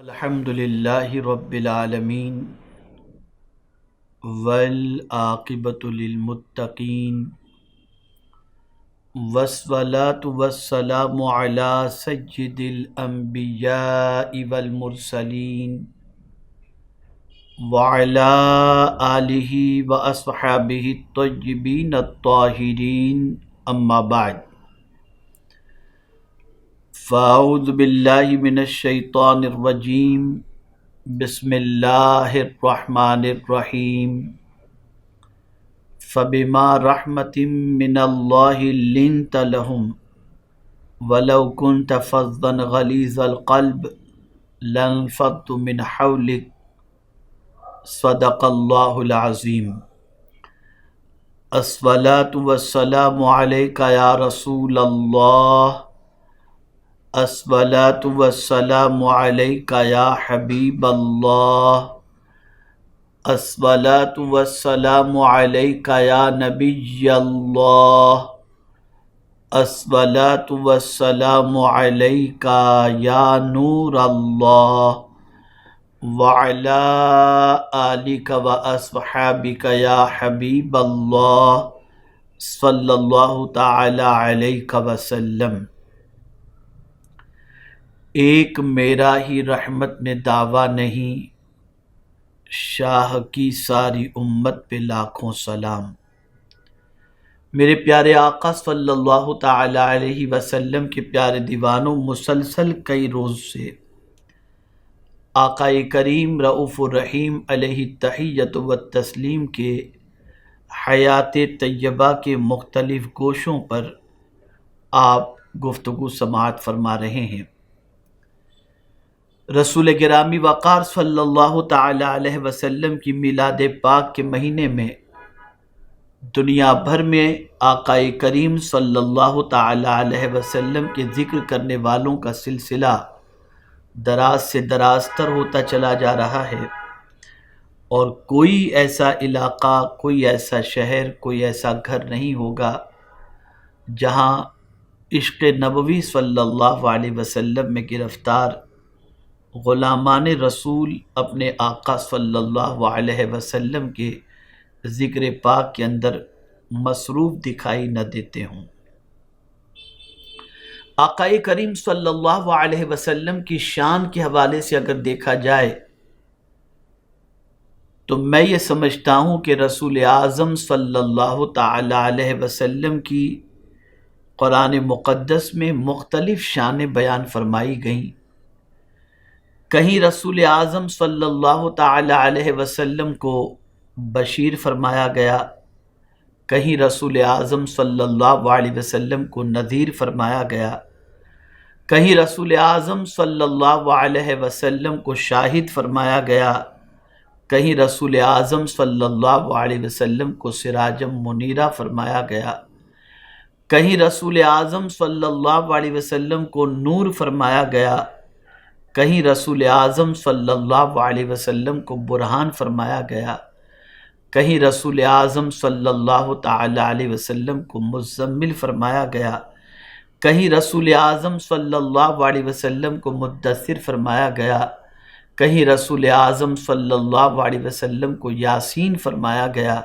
الحمد للہ رب العالمین والعاقبۃ للمتقین والصلاة والسلام علی سید الانبیاء والمرسلین وعلی آلہ واصحابہ الطیبین الطاہرین اما بعد فاعوذ باللہ من الشیطان الرجیم بسم اللہ الرحمن الرحیم فبما رحمت من اللہ لنت لهم ولو كنت فظا غلیظ القلب لانفضوا من حولك صدق اللہ العظیم الصلاة والسلام علیک یا رسول اللہ الصلاة والسلام علیک یا حبیب اللہ الصلاة والسلام علیک یا نبی اللہ الصلاة والسلام علیک یا نور اللہ وعلی آلک واصحابک یا حبیب اللہ صلی اللہ تعالی علیہ وسلم۔ ایک میرا ہی رحمت میں دعویٰ نہیں، شاہ کی ساری امت پہ لاکھوں سلام۔ میرے پیارے آقا صلی اللہ تعالی علیہ وسلم کے پیارے دیوانوں، مسلسل کئی روز سے آقا کریم رؤوف الرحیم علیہ التحیۃ والتسلیم کے حیات طیبہ کے مختلف گوشوں پر آپ گفتگو سماعت فرما رہے ہیں۔ رسول گرامی وقار صلی اللہ تعالی علیہ وسلم کی میلاد پاک کے مہینے میں دنیا بھر میں آقا کریم صلی اللہ تعالی علیہ وسلم کے ذکر کرنے والوں کا سلسلہ دراز سے دراز تر ہوتا چلا جا رہا ہے، اور کوئی ایسا علاقہ، کوئی ایسا شہر، کوئی ایسا گھر نہیں ہوگا جہاں عشق نبوی صلی اللہ علیہ وسلم میں گرفتار غلامان رسول اپنے آقا صلی اللہ علیہ وسلم کے ذکر پاک کے اندر مصروف دکھائی نہ دیتے ہوں۔ آقا کریم صلی اللہ علیہ وسلم کی شان کے حوالے سے اگر دیکھا جائے تو میں یہ سمجھتا ہوں کہ رسول اعظم صلی اللہ تعالی علیہ وسلم کی قرآن مقدس میں مختلف شانیں بیان فرمائی گئیں۔ کہیں رسول اعظم صلی اللہ تعالی علیہ وسلم کو بشیر فرمایا گیا، کہیں رسول اعظم صلی اللہ علیہ وسلم کو نذیر فرمایا گیا، کہیں رسول اعظم صلی اللہ علیہ وسلم کو شاہد فرمایا گیا، کہیں رسول اعظم صلی اللہ علیہ وسلم کو سراجم منیرہ فرمایا گیا، کہیں رسول اعظم صلی اللہ علیہ وسلم کو نور فرمایا گیا، کہیں رسول اعظم صلی اللہ علیہ وسلم کو برہان فرمایا گیا، کہیں رسول اعظم صلی اللہ تعالی علیہ وسلم کو مزمل فرمایا گیا، کہیں رسول اعظم صلی اللہ علیہ وسلم کو مدثر فرمایا گیا، کہیں رسول اعظم صلی اللہ علیہ وسلم کو یاسین فرمایا گیا،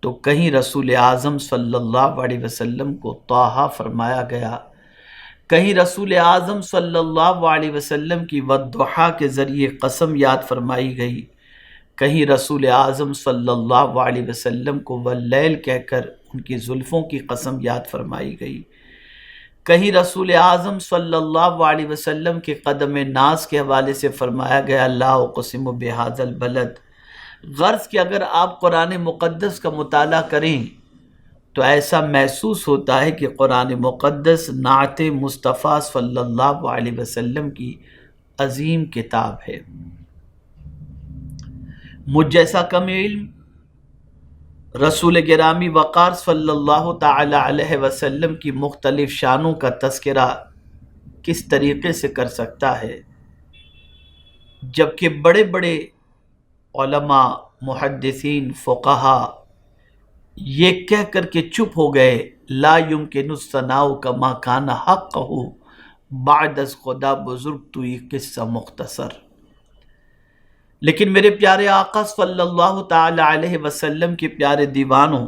تو کہیں رسول اعظم صلی اللہ علیہ وسلم کو طٰہٰ فرمایا گیا، کہیں رسول اعظم صلی اللہ علیہ وسلم کی والضحیٰ کے ذریعے قسم یاد فرمائی گئی، کہیں رسول اعظم صلی اللہ علیہ وسلم کو واللیل کہہ کر ان کی زلفوں کی قسم یاد فرمائی گئی، کہیں رسول اعظم صلی اللہ علیہ وسلم کے قدم ناز کے حوالے سے فرمایا گیا لا اقسم بہذا البلد۔ غرض کہ اگر آپ قرآن مقدس کا مطالعہ کریں تو ایسا محسوس ہوتا ہے کہ قرآن مقدس نعت مصطفیٰ صلی اللہ علیہ وسلم کی عظیم کتاب ہے۔ مجھ جیسا کم علم رسول گرامی وقار صلی اللہ تعالی علیہ وسلم کی مختلف شانوں کا تذکرہ کس طریقے سے کر سکتا ہے، جبکہ بڑے بڑے علماء، محدثین، فقہا یہ کہہ کر کے چپ ہو گئے لا یمکن الثناء کما کان حقہ بعد از خدا بزرگ تو یہ قصہ مختصر۔ لیکن میرے پیارے آقا صلی اللہ تعالی علیہ وسلم کے پیارے دیوانوں،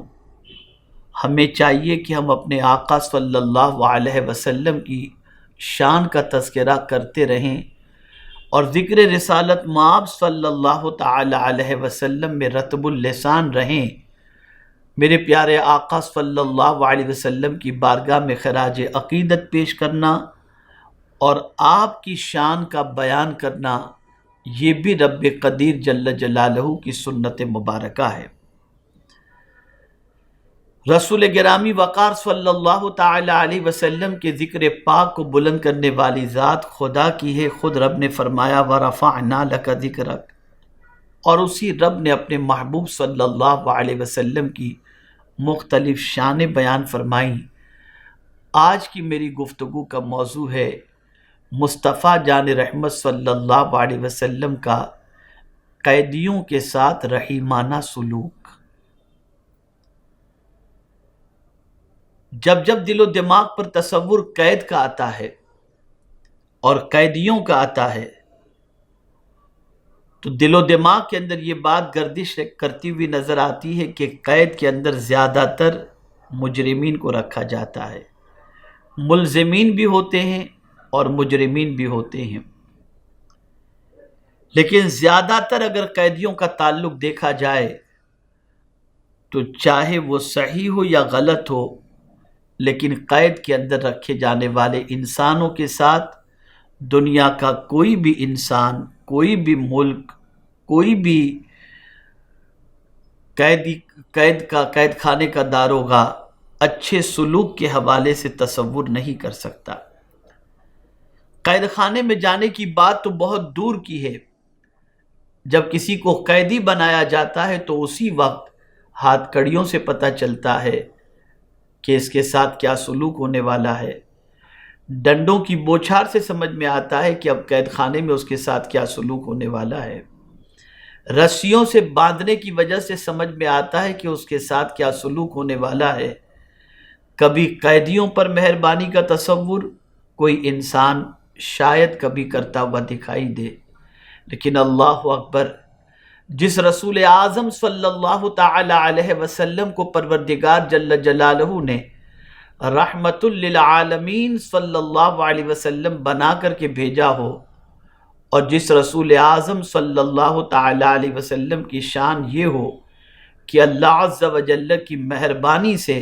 ہمیں چاہیے کہ ہم اپنے آقا صلی اللہ علیہ وسلم کی شان کا تذکرہ کرتے رہیں اور ذکر رسالت مآب صلی اللہ تعالی علیہ وسلم میں رطب اللسان رہیں۔ میرے پیارے آقا صلی اللہ علیہ وسلم کی بارگاہ میں خراج عقیدت پیش کرنا اور آپ کی شان کا بیان کرنا، یہ بھی رب قدیر جل جلالہ کی سنت مبارکہ ہے۔ رسول گرامی وقار صلی اللہ تعالی علیہ وسلم کے ذکر پاک کو بلند کرنے والی ذات خدا کی ہے۔ خود رب نے فرمایا وَرَفَعْنَا لَكَ ذِكْرَكَ، اور اسی رب نے اپنے محبوب صلی اللہ علیہ وسلم کی مختلف شانیں بیان فرمائیں۔ آج کی میری گفتگو کا موضوع ہے مصطفیٰ جان رحمت صلی اللہ علیہ وسلم کا قیدیوں کے ساتھ رحیمانہ سلوک۔ جب جب دل و دماغ پر تصور قید کا آتا ہے اور قیدیوں کا آتا ہے تو دل و دماغ کے اندر یہ بات گردش کرتی ہوئی نظر آتی ہے کہ قید کے اندر زیادہ تر مجرمین کو رکھا جاتا ہے، ملزمین بھی ہوتے ہیں اور مجرمین بھی ہوتے ہیں، لیکن زیادہ تر اگر قیدیوں کا تعلق دیکھا جائے تو چاہے وہ صحیح ہو یا غلط ہو، لیکن قید کے اندر رکھے جانے والے انسانوں کے ساتھ دنیا کا کوئی بھی انسان، کوئی بھی ملک، کوئی بھی قید خانے کا داروغہ اچھے سلوک کے حوالے سے تصور نہیں کر سکتا۔ قید خانے میں جانے کی بات تو بہت دور کی ہے، جب کسی کو قیدی بنایا جاتا ہے تو اسی وقت ہاتھ کڑیوں سے پتہ چلتا ہے کہ اس کے ساتھ کیا سلوک ہونے والا ہے، ڈنڈوں کی بوچھار سے سمجھ میں آتا ہے کہ اب قید خانے میں اس کے ساتھ کیا سلوک ہونے والا ہے، رسیوں سے باندھنے کی وجہ سے سمجھ میں آتا ہے کہ اس کے ساتھ کیا سلوک ہونے والا ہے۔ کبھی قیدیوں پر مہربانی کا تصور کوئی انسان شاید کبھی کرتا ہوا دکھائی دے، لیکن اللہ اکبر، جس رسول اعظم صلی اللہ تعالی علیہ وسلم کو پروردگار جل جلالہ نے رحمت للعالمین صلی اللہ علیہ وسلم بنا کر کے بھیجا ہو، اور جس رسول اعظم صلی اللہ تعالی علیہ وسلم کی شان یہ ہو کہ اللہ عز و جل کی مہربانی سے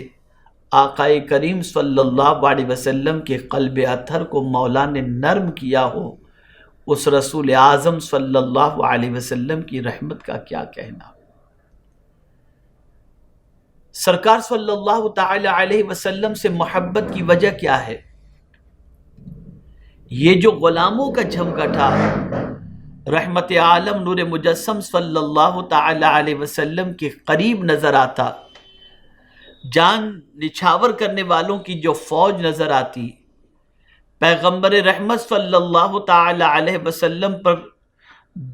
آقا کریم صلی اللہ علیہ وسلم کے قلب اطہر کو مولا نے نرم کیا ہو، اس رسول اعظم صلی اللہ علیہ وسلم کی رحمت کا کیا کہنا۔ سرکار صلی اللہ تعالی علیہ وسلم سے محبت کی وجہ کیا ہے؟ یہ جو غلاموں کا جھمکا تھا، رحمت عالم نور مجسم صلی اللہ تعالی علیہ وسلم کے قریب نظر آتا، جان نچھاور کرنے والوں کی جو فوج نظر آتی، پیغمبر رحمت صلی اللہ تعالی علیہ وسلم پر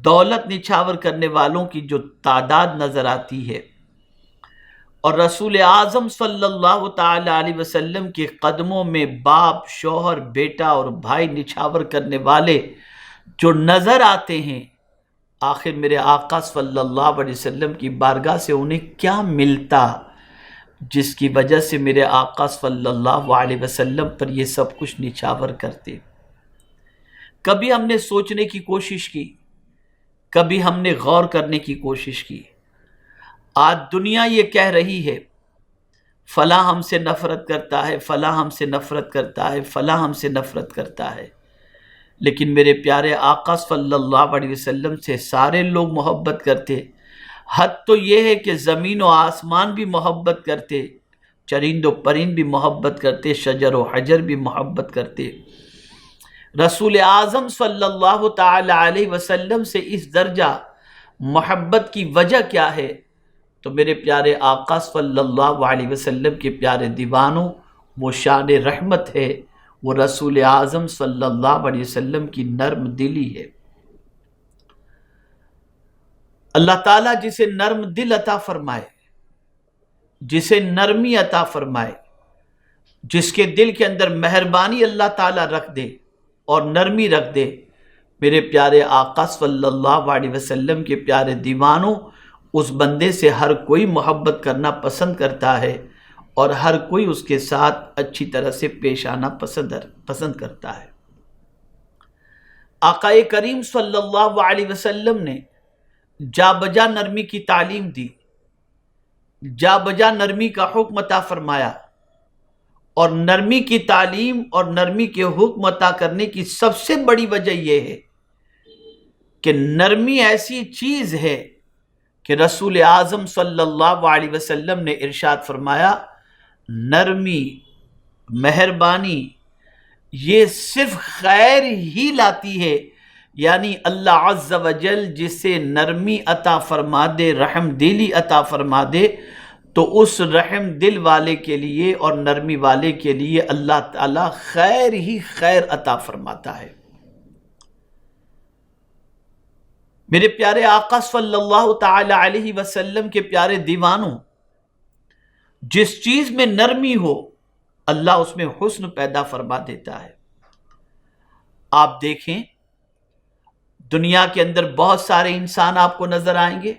دولت نچھاور کرنے والوں کی جو تعداد نظر آتی ہے، اور رسول اعظم صلی اللہ تعالی علیہ وسلم کے قدموں میں باپ، شوہر، بیٹا اور بھائی نچھاور کرنے والے جو نظر آتے ہیں، آخر میرے آقا صلی اللہ علیہ وسلم کی بارگاہ سے انہیں کیا ملتا جس کی وجہ سے میرے آقا صلی اللہ علیہ وسلم پر یہ سب کچھ نچھاور کرتے؟ کبھی ہم نے سوچنے کی کوشش کی، کبھی ہم نے غور کرنے کی کوشش کی؟ آج دنیا یہ کہہ رہی ہے فلاں ہم سے نفرت کرتا ہے، فلاں ہم سے نفرت کرتا ہے، فلاں ہم سے نفرت کرتا ہے، لیکن میرے پیارے آقا صلی اللہ علیہ وسلم سے سارے لوگ محبت کرتے۔ حد تو یہ ہے کہ زمین و آسمان بھی محبت کرتے، چرند و پرند بھی محبت کرتے، شجر و حجر بھی محبت کرتے۔ رسول اعظم صلی اللہ تعالی علیہ وسلم سے اس درجہ محبت کی وجہ کیا ہے؟ تو میرے پیارے آقا صلی اللہ علیہ وسلم کے پیارے دیوانوں، وہ شان رحمت ہے، وہ رسول اعظم صلی اللہ علیہ وسلم کی نرم دلی ہے۔ اللہ تعالیٰ جسے نرم دل عطا فرمائے، جسے نرمی عطا فرمائے، جس کے دل کے اندر مہربانی اللہ تعالیٰ رکھ دے اور نرمی رکھ دے، میرے پیارے آقا صلی اللہ علیہ وسلم کے پیارے دیوانوں، اس بندے سے ہر کوئی محبت کرنا پسند کرتا ہے اور ہر کوئی اس کے ساتھ اچھی طرح سے پیش آنا پسند کرتا ہے۔ آقا کریم صلی اللہ علیہ وسلم نے جا بجا نرمی کی تعلیم دی، جا بجا نرمی کا حکم عطا فرمایا، اور نرمی کی تعلیم اور نرمی کے حکم عطا کرنے کی سب سے بڑی وجہ یہ ہے کہ نرمی ایسی چیز ہے کہ رسول اعظم صلی اللہ علیہ وسلم نے ارشاد فرمایا، نرمی، مہربانی یہ صرف خیر ہی لاتی ہے، یعنی اللہ عز و جل جسے نرمی عطا فرما دے، رحم دلی عطا فرما دے، تو اس رحم دل والے کے لیے اور نرمی والے کے لیے اللہ تعالیٰ خیر ہی خیر عطا فرماتا ہے۔ میرے پیارے آقا صلی اللہ تعالی علیہ وسلم کے پیارے دیوانوں، جس چیز میں نرمی ہو اللہ اس میں حسن پیدا فرما دیتا ہے۔ آپ دیکھیں دنیا کے اندر بہت سارے انسان آپ کو نظر آئیں گے،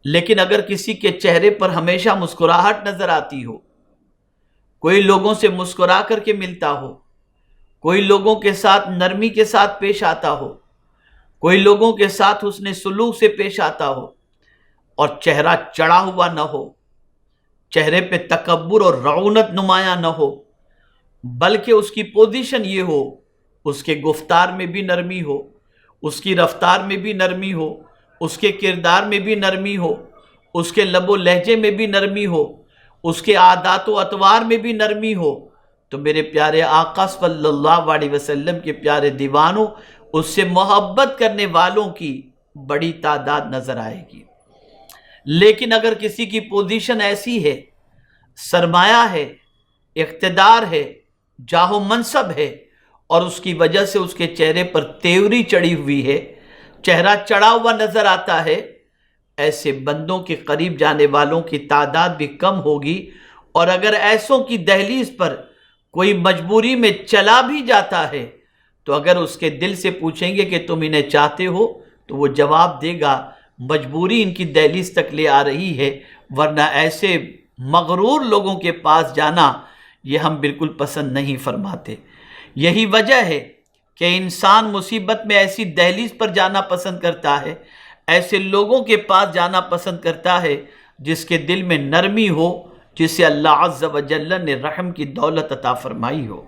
لیکن اگر کسی کے چہرے پر ہمیشہ مسکراہٹ نظر آتی ہو، کوئی لوگوں سے مسکرا کر کے ملتا ہو، کوئی لوگوں کے ساتھ نرمی کے ساتھ پیش آتا ہو، کوئی لوگوں کے ساتھ حسن سلوک سے پیش آتا ہو، اور چہرہ چڑھا ہوا نہ ہو، چہرے پہ تکبر اور رعونت نمایاں نہ ہو، بلکہ اس کی پوزیشن یہ ہو، اس کے گفتار میں بھی نرمی ہو، اس کی رفتار میں بھی نرمی ہو، اس کے کردار میں بھی نرمی ہو، اس کے لب و لہجے میں بھی نرمی ہو، اس کے عادات و اطوار میں بھی نرمی ہو، تو میرے پیارے آقا صلی اللہ علیہ وسلم کے پیارے دیوانوں، اس سے محبت کرنے والوں کی بڑی تعداد نظر آئے گی۔ لیکن اگر کسی کی پوزیشن ایسی ہے، سرمایہ ہے، اقتدار ہے، جاہ و منصب ہے، اور اس کی وجہ سے اس کے چہرے پر تیوری چڑھی ہوئی ہے، چہرہ چڑھا ہوا نظر آتا ہے، ایسے بندوں کے قریب جانے والوں کی تعداد بھی کم ہوگی، اور اگر ایسوں کی دہلیز پر کوئی مجبوری میں چلا بھی جاتا ہے تو اگر اس کے دل سے پوچھیں گے کہ تم انہیں چاہتے ہو تو وہ جواب دے گا مجبوری ان کی دہلیز تک لے آ رہی ہے، ورنہ ایسے مغرور لوگوں کے پاس جانا یہ ہم بالکل پسند نہیں فرماتے۔ یہی وجہ ہے کہ انسان مصیبت میں ایسی دہلیز پر جانا پسند کرتا ہے، ایسے لوگوں کے پاس جانا پسند کرتا ہے جس کے دل میں نرمی ہو، جسے اللہ عز و جل نے رحم کی دولت عطا فرمائی ہو۔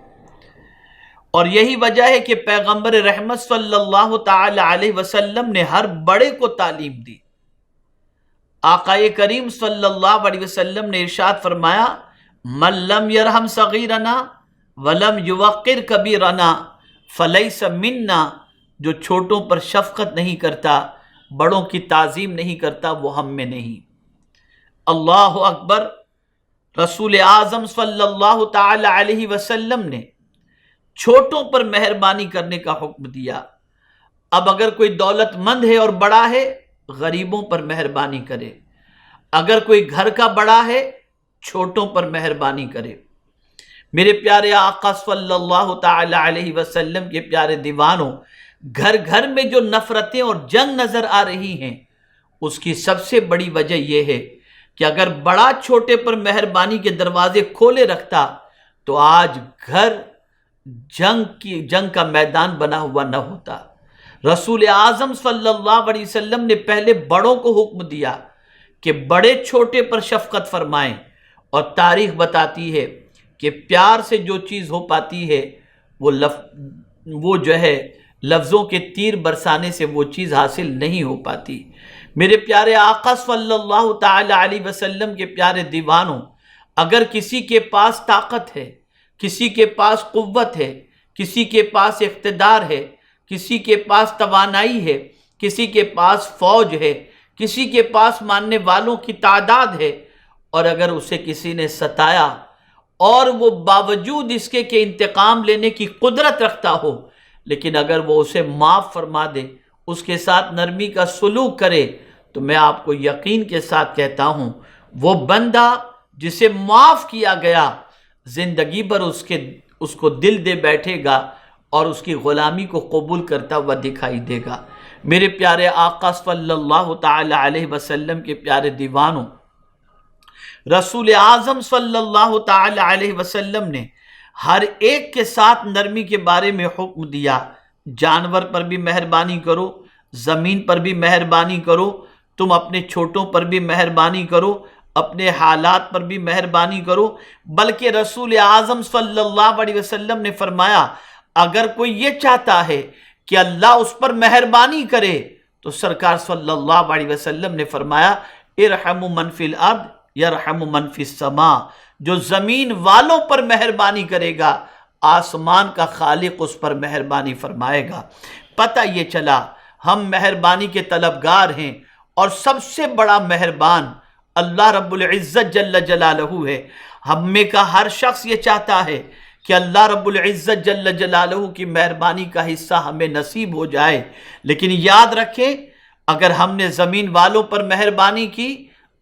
اور یہی وجہ ہے کہ پیغمبر رحمت صلی اللہ تعالی علیہ وسلم نے ہر بڑے کو تعلیم دی۔ آقا کریم صلی اللہ علیہ وسلم نے ارشاد فرمایا، من لم یرحم صغیرنا ولم یوقر کبیرنا فلیس منا، جو چھوٹوں پر شفقت نہیں کرتا، بڑوں کی تعظیم نہیں کرتا، وہ ہم میں نہیں۔ اللہ اکبر۔ رسول اعظم صلی اللہ تعالی علیہ وسلم نے چھوٹوں پر مہربانی کرنے کا حکم دیا۔ اب اگر کوئی دولت مند ہے اور بڑا ہے، غریبوں پر مہربانی کرے، اگر کوئی گھر کا بڑا ہے، چھوٹوں پر مہربانی کرے۔ میرے پیارے آقا صلی اللہ تعالی علیہ وسلم کے پیارے دیوانوں، گھر گھر میں جو نفرتیں اور جنگ نظر آ رہی ہیں، اس کی سب سے بڑی وجہ یہ ہے کہ اگر بڑا چھوٹے پر مہربانی کے دروازے کھولے رکھتا تو آج گھر جنگ کا میدان بنا ہوا نہ ہوتا۔ رسول اعظم صلی اللہ علیہ وسلم نے پہلے بڑوں کو حکم دیا کہ بڑے چھوٹے پر شفقت فرمائیں، اور تاریخ بتاتی ہے کہ پیار سے جو چیز ہو پاتی ہے وہ جو ہے لفظوں کے تیر برسانے سے وہ چیز حاصل نہیں ہو پاتی۔ میرے پیارے آقا صلی اللہ تعالی علیہ وسلم کے پیارے دیوانوں، اگر کسی کے پاس طاقت ہے، کسی کے پاس قوت ہے، کسی کے پاس اقتدار ہے، کسی کے پاس توانائی ہے، کسی کے پاس فوج ہے، کسی کے پاس ماننے والوں کی تعداد ہے، اور اگر اسے کسی نے ستایا اور وہ باوجود اس کے کہ انتقام لینے کی قدرت رکھتا ہو، لیکن اگر وہ اسے معاف فرما دے، اس کے ساتھ نرمی کا سلوک کرے، تو میں آپ کو یقین کے ساتھ کہتا ہوں وہ بندہ جسے معاف کیا گیا زندگی بھر اس کو دل دے بیٹھے گا، اور اس کی غلامی کو قبول کرتا ہوا دکھائی دے گا۔ میرے پیارے آقا صلی اللہ تعالی علیہ وسلم کے پیارے دیوانوں، رسول اعظم صلی اللہ تعالی علیہ وسلم نے ہر ایک کے ساتھ نرمی کے بارے میں حکم دیا۔ جانور پر بھی مہربانی کرو، زمین پر بھی مہربانی کرو، تم اپنے چھوٹوں پر بھی مہربانی کرو، اپنے حالات پر بھی مہربانی کرو۔ بلکہ رسول اعظم صلی اللہ علیہ وسلم نے فرمایا اگر کوئی یہ چاہتا ہے کہ اللہ اس پر مہربانی کرے تو سرکار صلی اللہ علیہ وسلم نے فرمایا ارحموا من فی الارض یرحم من فی السماء، جو زمین والوں پر مہربانی کرے گا آسمان کا خالق اس پر مہربانی فرمائے گا۔ پتہ یہ چلا ہم مہربانی کے طلبگار ہیں، اور سب سے بڑا مہربان اللہ رب العزت جل جلالہ ہے۔ ہم میں کا ہر شخص یہ چاہتا ہے کہ اللہ رب العزت جل جلالہ کی مہربانی کا حصہ ہمیں نصیب ہو جائے، لیکن یاد رکھیں اگر ہم نے زمین والوں پر مہربانی کی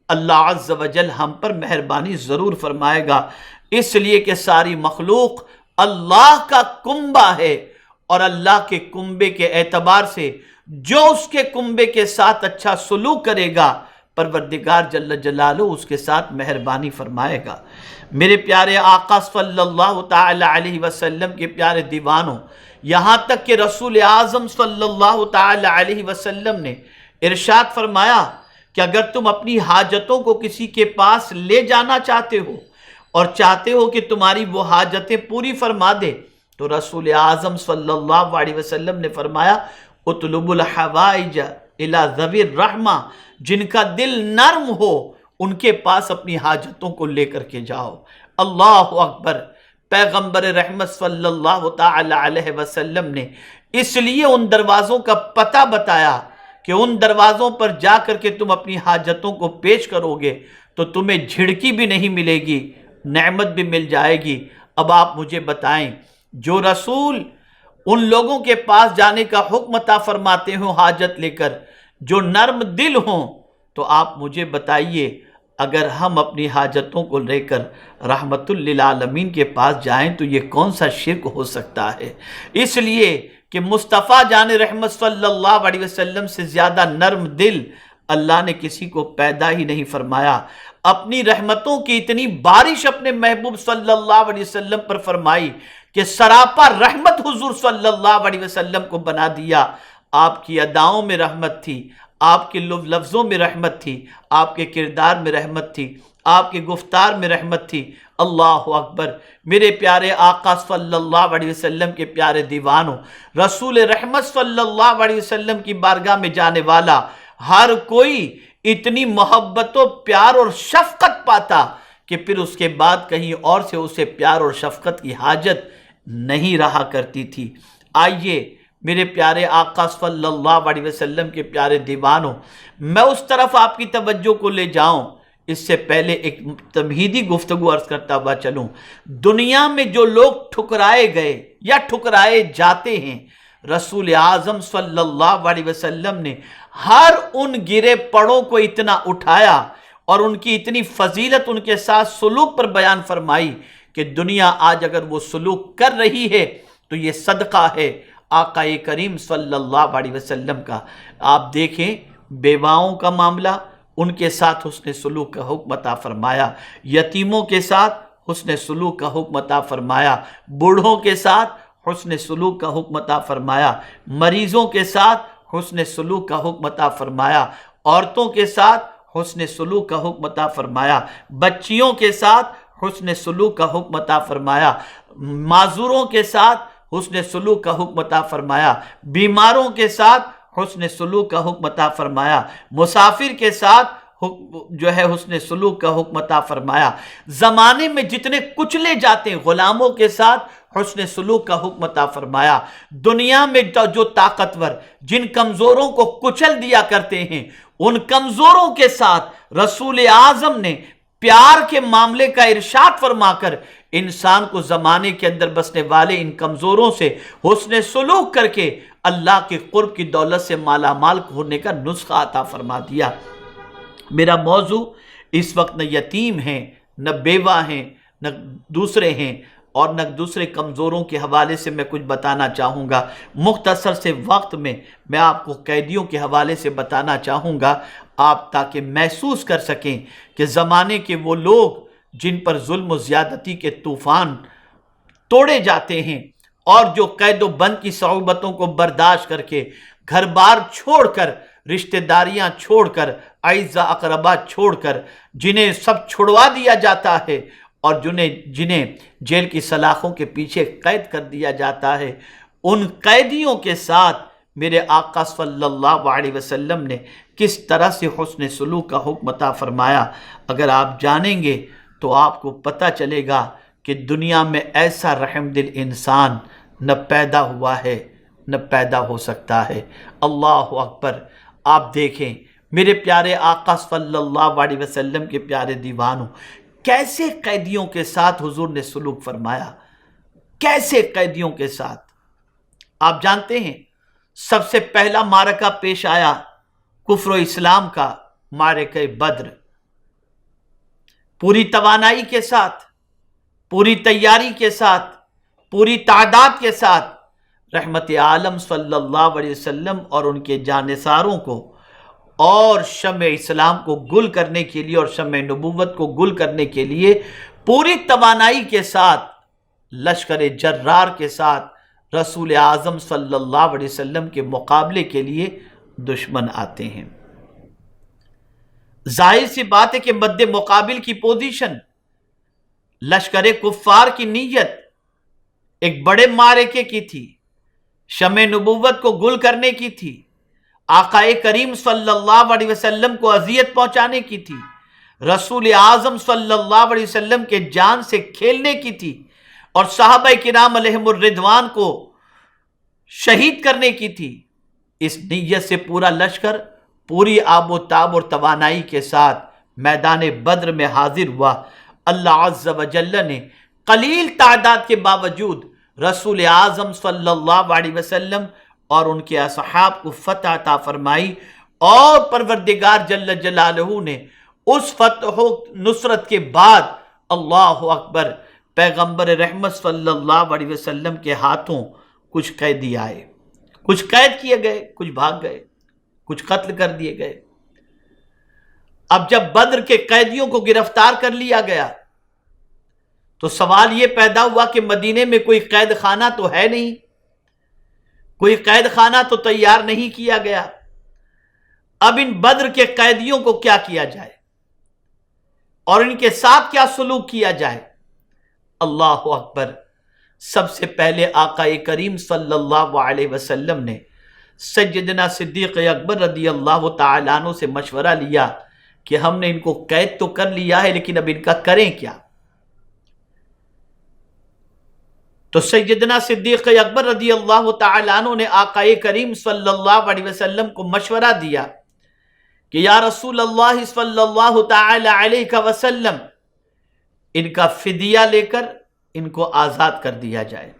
اللہ عز و جل ہم پر مہربانی ضرور فرمائے گا، اس لیے کہ ساری مخلوق اللہ کا کنبہ ہے، اور اللہ کے کنبے کے اعتبار سے جو اس کے کنبے کے ساتھ اچھا سلوک کرے گا پروردگار جل جلالہ اس کے ساتھ مہربانی فرمائے گا۔ میرے پیارے آقا صلی اللہ تعالی علیہ وسلم کے پیارے دیوانوں، یہاں تک کہ رسول اعظم صلی اللہ تعالی علیہ وسلم نے ارشاد فرمایا کہ اگر تم اپنی حاجتوں کو کسی کے پاس لے جانا چاہتے ہو اور چاہتے ہو کہ تمہاری وہ حاجتیں پوری فرما دے، تو رسول اعظم صلی اللہ علیہ وسلم نے فرمایا اطلب الحوائج الی ذوی الرحمہ، جن کا دل نرم ہو ان کے پاس اپنی حاجتوں کو لے کر کے جاؤ۔ اللہ اکبر! پیغمبر رحمت صلی اللہ تعالی علیہ وسلم نے اس لیے ان دروازوں کا پتہ بتایا کہ ان دروازوں پر جا کر کے تم اپنی حاجتوں کو پیش کرو گے تو تمہیں جھڑکی بھی نہیں ملے گی، نعمت بھی مل جائے گی۔ اب آپ مجھے بتائیں، جو رسول ان لوگوں کے پاس جانے کا حکم عطا فرماتے ہوں حاجت لے کر، جو نرم دل ہوں، تو آپ مجھے بتائیے اگر ہم اپنی حاجتوں کو لے کر رحمت للعالمین کے پاس جائیں تو یہ کون سا شرک ہو سکتا ہے؟ اس لیے کہ مصطفیٰ جان رحمت صلی اللہ علیہ وسلم سے زیادہ نرم دل اللہ نے کسی کو پیدا ہی نہیں فرمایا۔ اپنی رحمتوں کی اتنی بارش اپنے محبوب صلی اللہ علیہ وسلم پر فرمائی کہ سراپا رحمت حضور صلی اللہ علیہ وسلم کو بنا دیا۔ آپ کی اداؤں میں رحمت تھی، آپ کے لفظوں میں رحمت تھی، آپ کے کردار میں رحمت تھی، آپ کے گفتار میں رحمت تھی۔ اللہ اکبر! میرے پیارے آقا صلی اللہ علیہ وسلم کے پیارے دیوانوں، رسول رحمت صلی اللہ علیہ وسلم کی بارگاہ میں جانے والا ہر کوئی اتنی محبت و پیار اور شفقت پاتا کہ پھر اس کے بعد کہیں اور سے اسے پیار اور شفقت کی حاجت نہیں رہا کرتی تھی۔ آئیے میرے پیارے آقا صلی اللہ علیہ وسلم کے پیارے دیوانوں، میں اس طرف آپ کی توجہ کو لے جاؤں اس سے پہلے ایک تمہیدی گفتگو عرض کرتا ہوا چلوں۔ دنیا میں جو لوگ ٹھکرائے گئے یا ٹھکرائے جاتے ہیں، رسول اعظم صلی اللہ علیہ وسلم نے ہر ان گرے پڑوں کو اتنا اٹھایا اور ان کی اتنی فضیلت ان کے ساتھ سلوک پر بیان فرمائی کہ دنیا آج اگر وہ سلوک کر رہی ہے تو یہ صدقہ ہے آقا کریم صلی اللہ علیہ وسلم کا۔ آپ دیکھیں بیواؤں کا معاملہ، ان کے ساتھ حسن سلوک کا حکم عطا فرمایا، یتیموں کے ساتھ حسن سلوک کا حکم عطا فرمایا، بوڑھوں کے ساتھ حسن سلوک کا حکم عطا فرمایا، مریضوں کے ساتھ حسن سلوک کا حکم عطا فرمایا، عورتوں کے ساتھ حسن سلوک کا حکم عطا فرمایا، بچیوں کے ساتھ حسن سلوک کا حکم عطا فرمایا، معذوروں کے ساتھ حسن سلوک کا حکم عطا فرمایا، بیماروں کے ساتھ حسن سلوک کا حکم عطا فرمایا، مسافر کے ساتھ جو ہے حسن سلوک کا حکم عطا فرمایا۔ زمانے میں جتنے کچلے جاتے ہیں غلاموں کے ساتھ حسن سلوک کا حکم عطا فرمایا۔ دنیا میں جو طاقتور جن کمزوروں کو کچل دیا کرتے ہیں، ان کمزوروں کے ساتھ رسول اعظم نے پیار کے معاملے کا ارشاد فرما کر انسان کو زمانے کے اندر بسنے والے ان کمزوروں سے حسن سلوک کر کے اللہ کے قرب کی دولت سے مالا مال ہونے کا نسخہ عطا فرما دیا۔ میرا موضوع اس وقت نہ یتیم ہیں، نہ بیوہ ہیں، نہ دوسرے ہیں، اور نہ دوسرے کمزوروں کے حوالے سے میں کچھ بتانا چاہوں گا۔ مختصر سے وقت میں آپ کو قیدیوں کے حوالے سے بتانا چاہوں گا، آپ تاکہ محسوس کر سکیں کہ زمانے کے وہ لوگ جن پر ظلم و زیادتی کے طوفان توڑے جاتے ہیں اور جو قید و بند کی صعوبتوں کو برداشت کر کے گھر بار چھوڑ کر، رشتہ داریاں چھوڑ کر، اعزا اقربا چھوڑ کر، جنہیں سب چھڑوا دیا جاتا ہے اور جنہیں جیل کی سلاخوں کے پیچھے قید کر دیا جاتا ہے، ان قیدیوں کے ساتھ میرے آقا صلی اللہ علیہ وسلم نے کس طرح سے حسن سلوک کا حکم عطا فرمایا۔ اگر آپ جانیں گے تو آپ کو پتہ چلے گا کہ دنیا میں ایسا رحم دل انسان نہ پیدا ہوا ہے نہ پیدا ہو سکتا ہے۔ اللہ اکبر! آپ دیکھیں میرے پیارے آقا صلی اللہ علیہ وسلم کے پیارے دیوانوں، کیسے قیدیوں کے ساتھ حضور نے سلوک فرمایا، کیسے قیدیوں کے ساتھ۔ آپ جانتے ہیں سب سے پہلا معرکہ پیش آیا کفر و اسلام کا، معرکہ بدر، پوری توانائی کے ساتھ، پوری تیاری کے ساتھ، پوری تعداد کے ساتھ رحمت عالم صلی اللہ علیہ وسلم اور ان کے جانثاروں کو اور شمع اسلام کو گل کرنے کے لیے اور شمع نبوت کو گل کرنے کے لیے پوری توانائی کے ساتھ لشکر جرار کے ساتھ رسول اعظم صلی اللہ علیہ وسلم کے مقابلے کے لیے دشمن آتے ہیں۔ ظاہر سی بات ہے کہ مد مقابل کی پوزیشن، لشکر کفار کی نیت ایک بڑے معرکے کی تھی، شمع نبوت کو گل کرنے کی تھی، آقا کریم صلی اللہ علیہ وسلم کو اذیت پہنچانے کی تھی، رسول اعظم صلی اللہ علیہ وسلم کے جان سے کھیلنے کی تھی، اور صحابہ کرام علیہم الرضوان کو شہید کرنے کی تھی۔ اس نیت سے پورا لشکر پوری آب و تاب اور توانائی کے ساتھ میدان بدر میں حاضر ہوا۔ اللہ عز و جل نے قلیل تعداد کے باوجود رسول اعظم صلی اللہ علیہ وسلم اور ان کے اصحاب کو فتح عطا فرمائی، اور پروردگار جل جلالہ نے اس فتح و نصرت کے بعد اللہ اکبر پیغمبر رحمت صلی اللہ علیہ وسلم کے ہاتھوں کچھ قیدی آئے، کچھ قید کیے گئے، کچھ بھاگ گئے، کچھ قتل کر دیے گئے۔ اب جب بدر کے قیدیوں کو گرفتار کر لیا گیا تو سوال یہ پیدا ہوا کہ مدینے میں کوئی قید خانہ تو ہے نہیں، کوئی قید خانہ تو تیار نہیں کیا گیا۔ اب ان بدر کے قیدیوں کو کیا کیا جائے اور ان کے ساتھ کیا سلوک کیا جائے؟ اللہ اکبر! سب سے پہلے آقا کریم صلی اللہ علیہ وسلم نے سیدنا صدیق اکبر رضی اللہ تعالیٰ عنہ سے مشورہ لیا کہ ہم نے ان کو قید تو کر لیا ہے، لیکن اب ان کا کریں کیا؟ تو سیدنا صدیق اکبر رضی اللہ تعالیٰ عنہ نے آقا کریم صلی اللہ علیہ وسلم کو مشورہ دیا کہ یا رسول اللہ صلی اللہ تعالی علیہ وسلم، ان کا فدیہ لے کر ان کو آزاد کر دیا جائے۔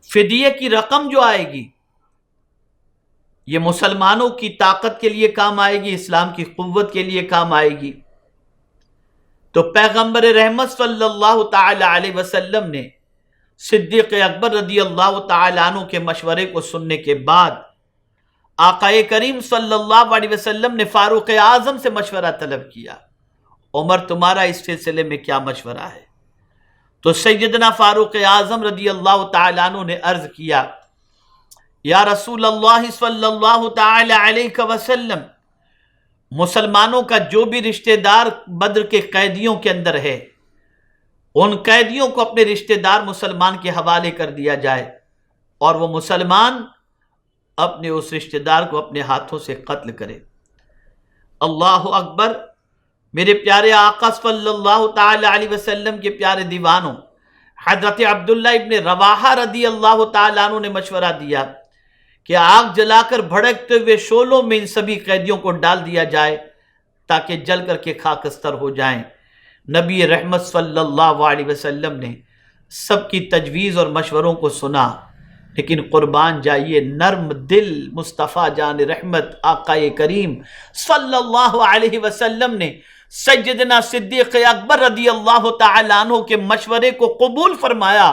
فدیے کی رقم جو آئے گی یہ مسلمانوں کی طاقت کے لیے کام آئے گی، اسلام کی قوت کے لیے کام آئے گی۔ تو پیغمبر رحمت صلی اللہ تعالی علیہ وسلم نے صدیق اکبر رضی اللہ تعالی عنہ کے مشورے کو سننے کے بعد آقا کریم صلی اللہ علیہ وسلم نے فاروق اعظم سے مشورہ طلب کیا، عمر تمہارا اس سلسلے میں کیا مشورہ ہے؟ تو سیدنا فاروق اعظم رضی اللہ تعالیٰ عنہ نے عرض کیا، یا رسول اللہ صلی اللہ تعالی علیہ وسلم، مسلمانوں کا جو بھی رشتہ دار بدر کے قیدیوں کے اندر ہے، ان قیدیوں کو اپنے رشتہ دار مسلمان کے حوالے کر دیا جائے، اور وہ مسلمان اپنے اس رشتہ دار کو اپنے ہاتھوں سے قتل کرے۔ اللہ اکبر! میرے پیارے آقا صلی اللہ تعالی علیہ وسلم کے پیارے دیوانوں، حضرت عبداللہ ابن رواحہ رضی اللہ تعالیٰ عنہ نے مشورہ دیا کہ آگ جلا کر بھڑکتے ہوئے شعلوں میں ان سبھی قیدیوں کو ڈال دیا جائے تاکہ جل کر کے خاکستر ہو جائیں۔ نبی رحمت صلی اللہ علیہ وسلم نے سب کی تجویز اور مشوروں کو سنا، لیکن قربان جائیے نرم دل مصطفیٰ جان رحمت آقا کریم صلی اللہ علیہ وسلم نے سیدنا صدیق اکبر رضی اللہ تعالیٰ عنہ کے مشورے کو قبول فرمایا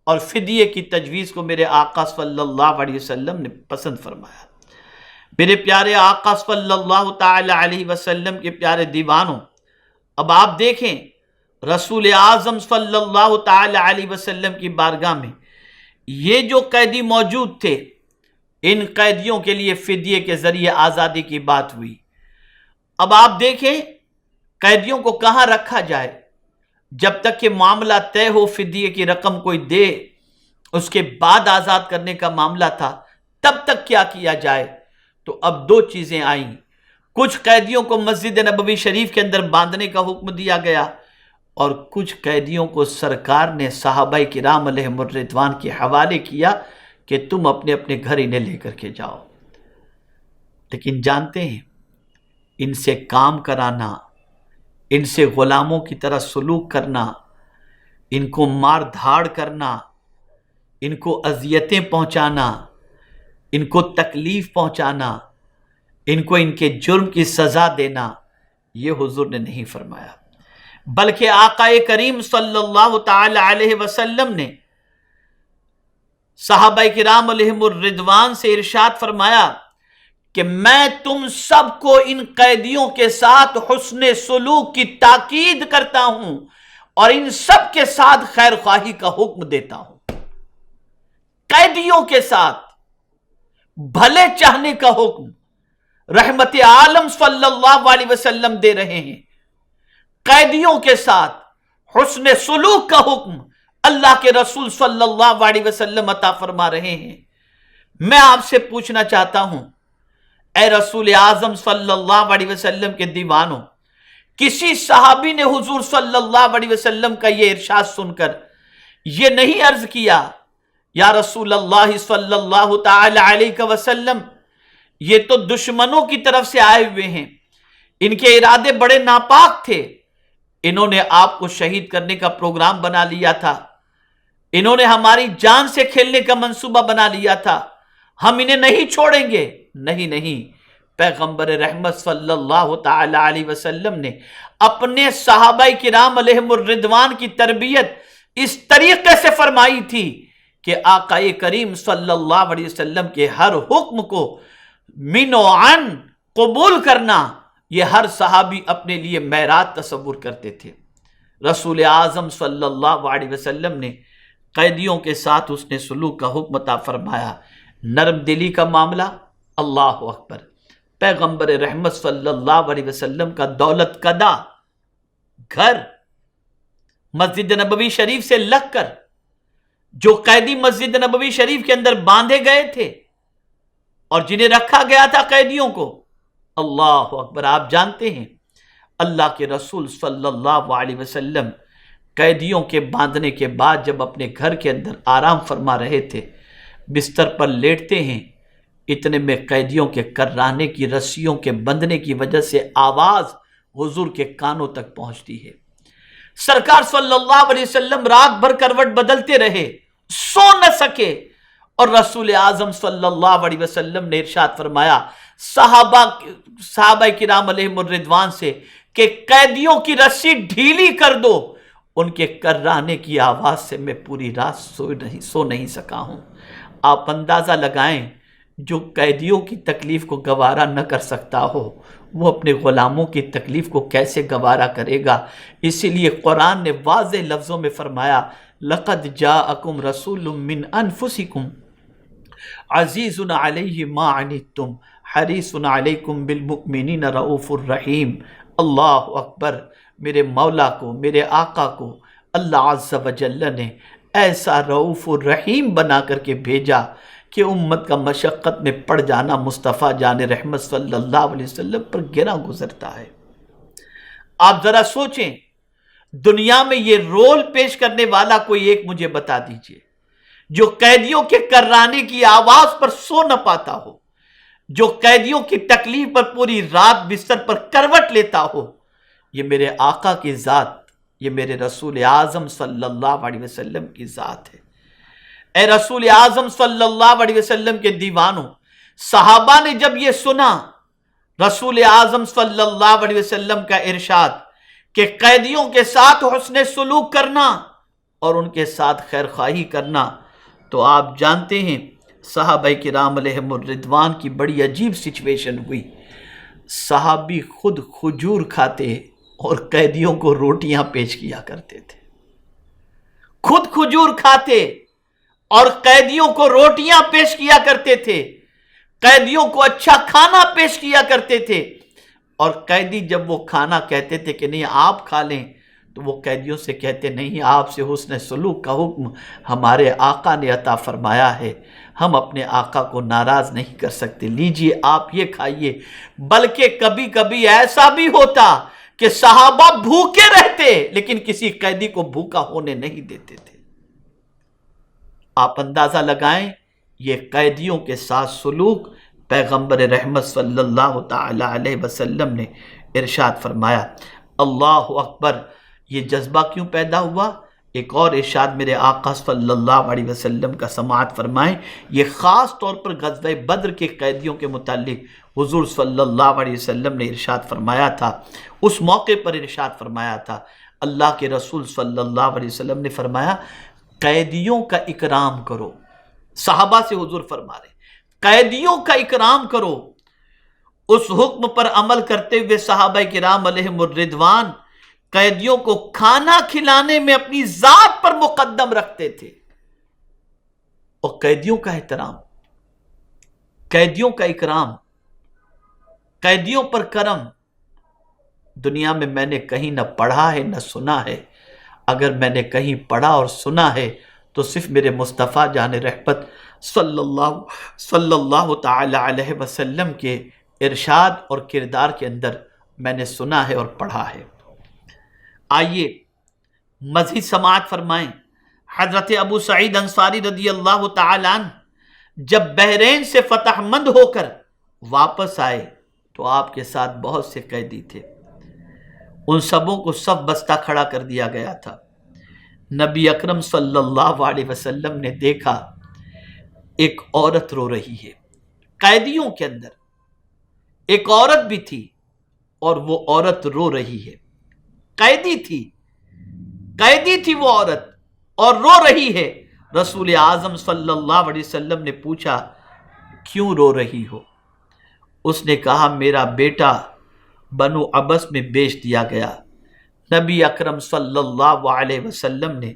اور فدیے کی تجویز کو میرے آقا صلی اللہ علیہ وسلم نے پسند فرمایا۔ میرے پیارے آقا صلی اللہ تعالیٰ علیہ وسلم کے پیارے دیوانوں، اب آپ دیکھیں رسول اعظم صلی اللہ تعالیٰ علیہ وسلم کی بارگاہ میں یہ جو قیدی موجود تھے، ان قیدیوں کے لیے فدیے کے ذریعے آزادی کی بات ہوئی۔ اب آپ دیکھیں قیدیوں کو کہاں رکھا جائے، جب تک کہ معاملہ طے ہو فدیے کی رقم کوئی دے، اس کے بعد آزاد کرنے کا معاملہ تھا، تب تک کیا کیا جائے؟ تو اب دو چیزیں آئیں، کچھ قیدیوں کو مسجد نبوی شریف کے اندر باندھنے کا حکم دیا گیا اور کچھ قیدیوں کو سرکار نے صحابہ کرام علیہم الرضوان کے حوالے کیا کہ تم اپنے اپنے گھر انہیں لے کر کے جاؤ۔ لیکن جانتے ہیں ان سے کام کرانا، ان سے غلاموں کی طرح سلوک کرنا، ان کو مار دھاڑ کرنا، ان کو اذیتیں پہنچانا، ان کو تکلیف پہنچانا، ان کو ان کے جرم کی سزا دینا، یہ حضور نے نہیں فرمایا، بلکہ آقا کریم صلی اللہ تعالی علیہ وسلم نے صحابہ کرام علیہم الرضوان سے ارشاد فرمایا کہ میں تم سب کو ان قیدیوں کے ساتھ حسن سلوک کی تاکید کرتا ہوں اور ان سب کے ساتھ خیر خواہی کا حکم دیتا ہوں۔ قیدیوں کے ساتھ بھلے چاہنے کا حکم رحمت عالم صلی اللہ علیہ وسلم دے رہے ہیں، قیدیوں کے ساتھ حسن سلوک کا حکم اللہ کے رسول صلی اللہ علیہ وسلم عطا فرما رہے ہیں۔ میں آپ سے پوچھنا چاہتا ہوں اے رسول اعظم صلی اللہ علیہ وسلم کے دیوانوں، کسی صحابی نے حضور صلی اللہ علیہ وسلم کا یہ ارشاد سن کر یہ نہیں عرض کیا یا رسول اللہ صلی اللہ تعالی علیہ وسلم یہ تو دشمنوں کی طرف سے آئے ہوئے ہیں، ان کے ارادے بڑے ناپاک تھے، انہوں نے آپ کو شہید کرنے کا پروگرام بنا لیا تھا، انہوں نے ہماری جان سے کھیلنے کا منصوبہ بنا لیا تھا، ہم انہیں نہیں چھوڑیں گے؟ نہیں، پیغمبر رحمت صلی اللہ تعالی علیہ وسلم نے اپنے صحابہ کرام علیہم الرضوان کی تربیت اس طریقے سے فرمائی تھی کہ آقا کریم صلی اللہ علیہ وسلم کے ہر حکم کو من و عن قبول کرنا یہ ہر صحابی اپنے لیے معراج تصور کرتے تھے۔ رسول اعظم صلی اللہ علیہ وسلم نے قیدیوں کے ساتھ اس نے سلوک کا حکم عطا فرمایا۔ نرم دلی کا معاملہ، اللہ اکبر، پیغمبر رحمت صلی اللہ علیہ وسلم کا دولت کدہ گھر مسجد نبوی شریف سے لگ کر جو قیدی مسجد نبوی شریف کے اندر باندھے گئے تھے اور جنہیں رکھا گیا تھا قیدیوں کو، اللہ اکبر، آپ جانتے ہیں اللہ کے رسول صلی اللہ علیہ وسلم قیدیوں کے باندھنے کے بعد جب اپنے گھر کے اندر آرام فرما رہے تھے، بستر پر لیٹتے ہیں، اتنے میں قیدیوں کے کرانے کی رسیوں کے بندھنے کی وجہ سے آواز حضور کے کانوں تک پہنچتی ہے۔ سرکار صلی اللہ علیہ وسلم رات بھر کروٹ بدلتے رہے، سو نہ سکے، اور رسول اعظم صلی اللہ علیہ وسلم نے ارشاد فرمایا صحابہ کرام علیہم الرضوان سے کہ قیدیوں کی رسی ڈھیلی کر دو، ان کے کرانے کی آواز سے میں پوری رات سو نہیں سکا ہوں۔ آپ اندازہ لگائیں جو قیدیوں کی تکلیف کو گوارا نہ کر سکتا ہو وہ اپنے غلاموں کی تکلیف کو کیسے گوارا کرے گا؟ اسی لیے قرآن نے واضح لفظوں میں فرمایا لَقَدْ جَاءَكُمْ رَسُولٌ مِّنْ أَنفُسِكُمْ عَزِيزٌ عَلَيْهِ مَا عَنِتُّمْ حَرِيصٌ عَلَيْكُمْ بِالْمُؤْمِنِينَ رَءُوفٌ رَحِيمٌ۔ اللہ اکبر، میرے مولا کو، میرے آقا کو اللہ عز و جل نے ایسا رؤوف الرحیم بنا کر کے بھیجا کہ امت کا مشقت میں پڑ جانا مصطفیٰ جان رحمت صلی اللہ علیہ وسلم پر گراں گزرتا ہے۔ آپ ذرا سوچیں، دنیا میں یہ رول پیش کرنے والا کوئی ایک مجھے بتا دیجئے جو قیدیوں کے کرانے کی آواز پر سو نہ پاتا ہو، جو قیدیوں کی تکلیف پر پوری رات بستر پر کروٹ لیتا ہو۔ یہ میرے آقا کی ذات، یہ میرے رسول اعظم صلی اللہ علیہ وسلم کی ذات ہے۔ اے رسول اعظم صلی اللہ علیہ وسلم کے دیوانوں، صحابہ نے جب یہ سنا رسول اعظم صلی اللہ علیہ وسلم کا ارشاد کہ قیدیوں کے ساتھ حسن سلوک کرنا اور ان کے ساتھ خیر خواہی کرنا، تو آپ جانتے ہیں صحابہ کرام علیہم الرضوان کی بڑی عجیب سچویشن ہوئی۔ صحابی خود کھجور کھاتے اور قیدیوں کو روٹیاں پیش کیا کرتے تھے، خود کھجور کھاتے اور قیدیوں کو روٹیاں پیش کیا کرتے تھے، قیدیوں کو اچھا کھانا پیش کیا کرتے تھے، اور قیدی جب وہ کھانا کہتے تھے کہ نہیں آپ کھا لیں تو وہ قیدیوں سے کہتے نہیں، آپ سے حسن سلوک کا حکم ہمارے آقا نے عطا فرمایا ہے، ہم اپنے آقا کو ناراض نہیں کر سکتے، لیجئے آپ یہ کھائیے۔ بلکہ کبھی کبھی ایسا بھی ہوتا کہ صحابہ بھوکے رہتے لیکن کسی قیدی کو بھوکا ہونے نہیں دیتے تھے۔ آپ اندازہ لگائیں یہ قیدیوں کے ساتھ سلوک پیغمبر رحمت صلی اللہ تعالی علیہ وسلم نے ارشاد فرمایا۔ اللہ اکبر! یہ جذبہ کیوں پیدا ہوا؟ ایک اور ارشاد میرے آقا صلی اللہ علیہ وسلم کا سماعت فرمائیں۔ یہ خاص طور پر غزوہ بدر کے قیدیوں کے متعلق حضور صلی اللہ علیہ وسلم نے ارشاد فرمایا تھا، اس موقع پر ارشاد فرمایا تھا۔ اللہ کے رسول صلی اللہ علیہ وسلم نے فرمایا قیدیوں کا اکرام کرو۔ صحابہ سے حضور فرما رہے قیدیوں کا اکرام کرو۔ اس حکم پر عمل کرتے ہوئے صحابہ کرام علیہم الرضوان قیدیوں کو کھانا کھلانے میں اپنی ذات پر مقدم رکھتے تھے، اور قیدیوں کا احترام، قیدیوں کا اکرام، قیدیوں پر کرم دنیا میں نے کہیں نہ پڑھا ہے نہ سنا ہے۔ اگر میں نے کہیں پڑھا اور سنا ہے تو صرف میرے مصطفیٰ جان رحمت صلی اللہ تعالی علیہ وسلم کے ارشاد اور کردار کے اندر میں نے سنا ہے اور پڑھا ہے۔ آئیے مزید سماعت فرمائیں۔ حضرت ابو سعید انصاری رضی اللہ تعالی عنہ جب بحرین سے فتح مند ہو کر واپس آئے تو آپ کے ساتھ بہت سے قیدی تھے، ان سبوں کو صف بستہ کھڑا کر دیا گیا تھا۔ نبی اکرم صلی اللہ علیہ وسلم نے دیکھا ایک عورت رو رہی ہے، قیدیوں کے اندر ایک عورت بھی تھی اور وہ عورت رو رہی ہے، قیدی تھی وہ عورت اور رو رہی ہے۔ رسول اعظم صلی اللہ علیہ وسلم نے پوچھا کیوں رو رہی ہو؟ اس نے کہا میرا بیٹا بنو عبس میں بیچ دیا گیا۔ نبی اکرم صلی اللہ علیہ وسلم نے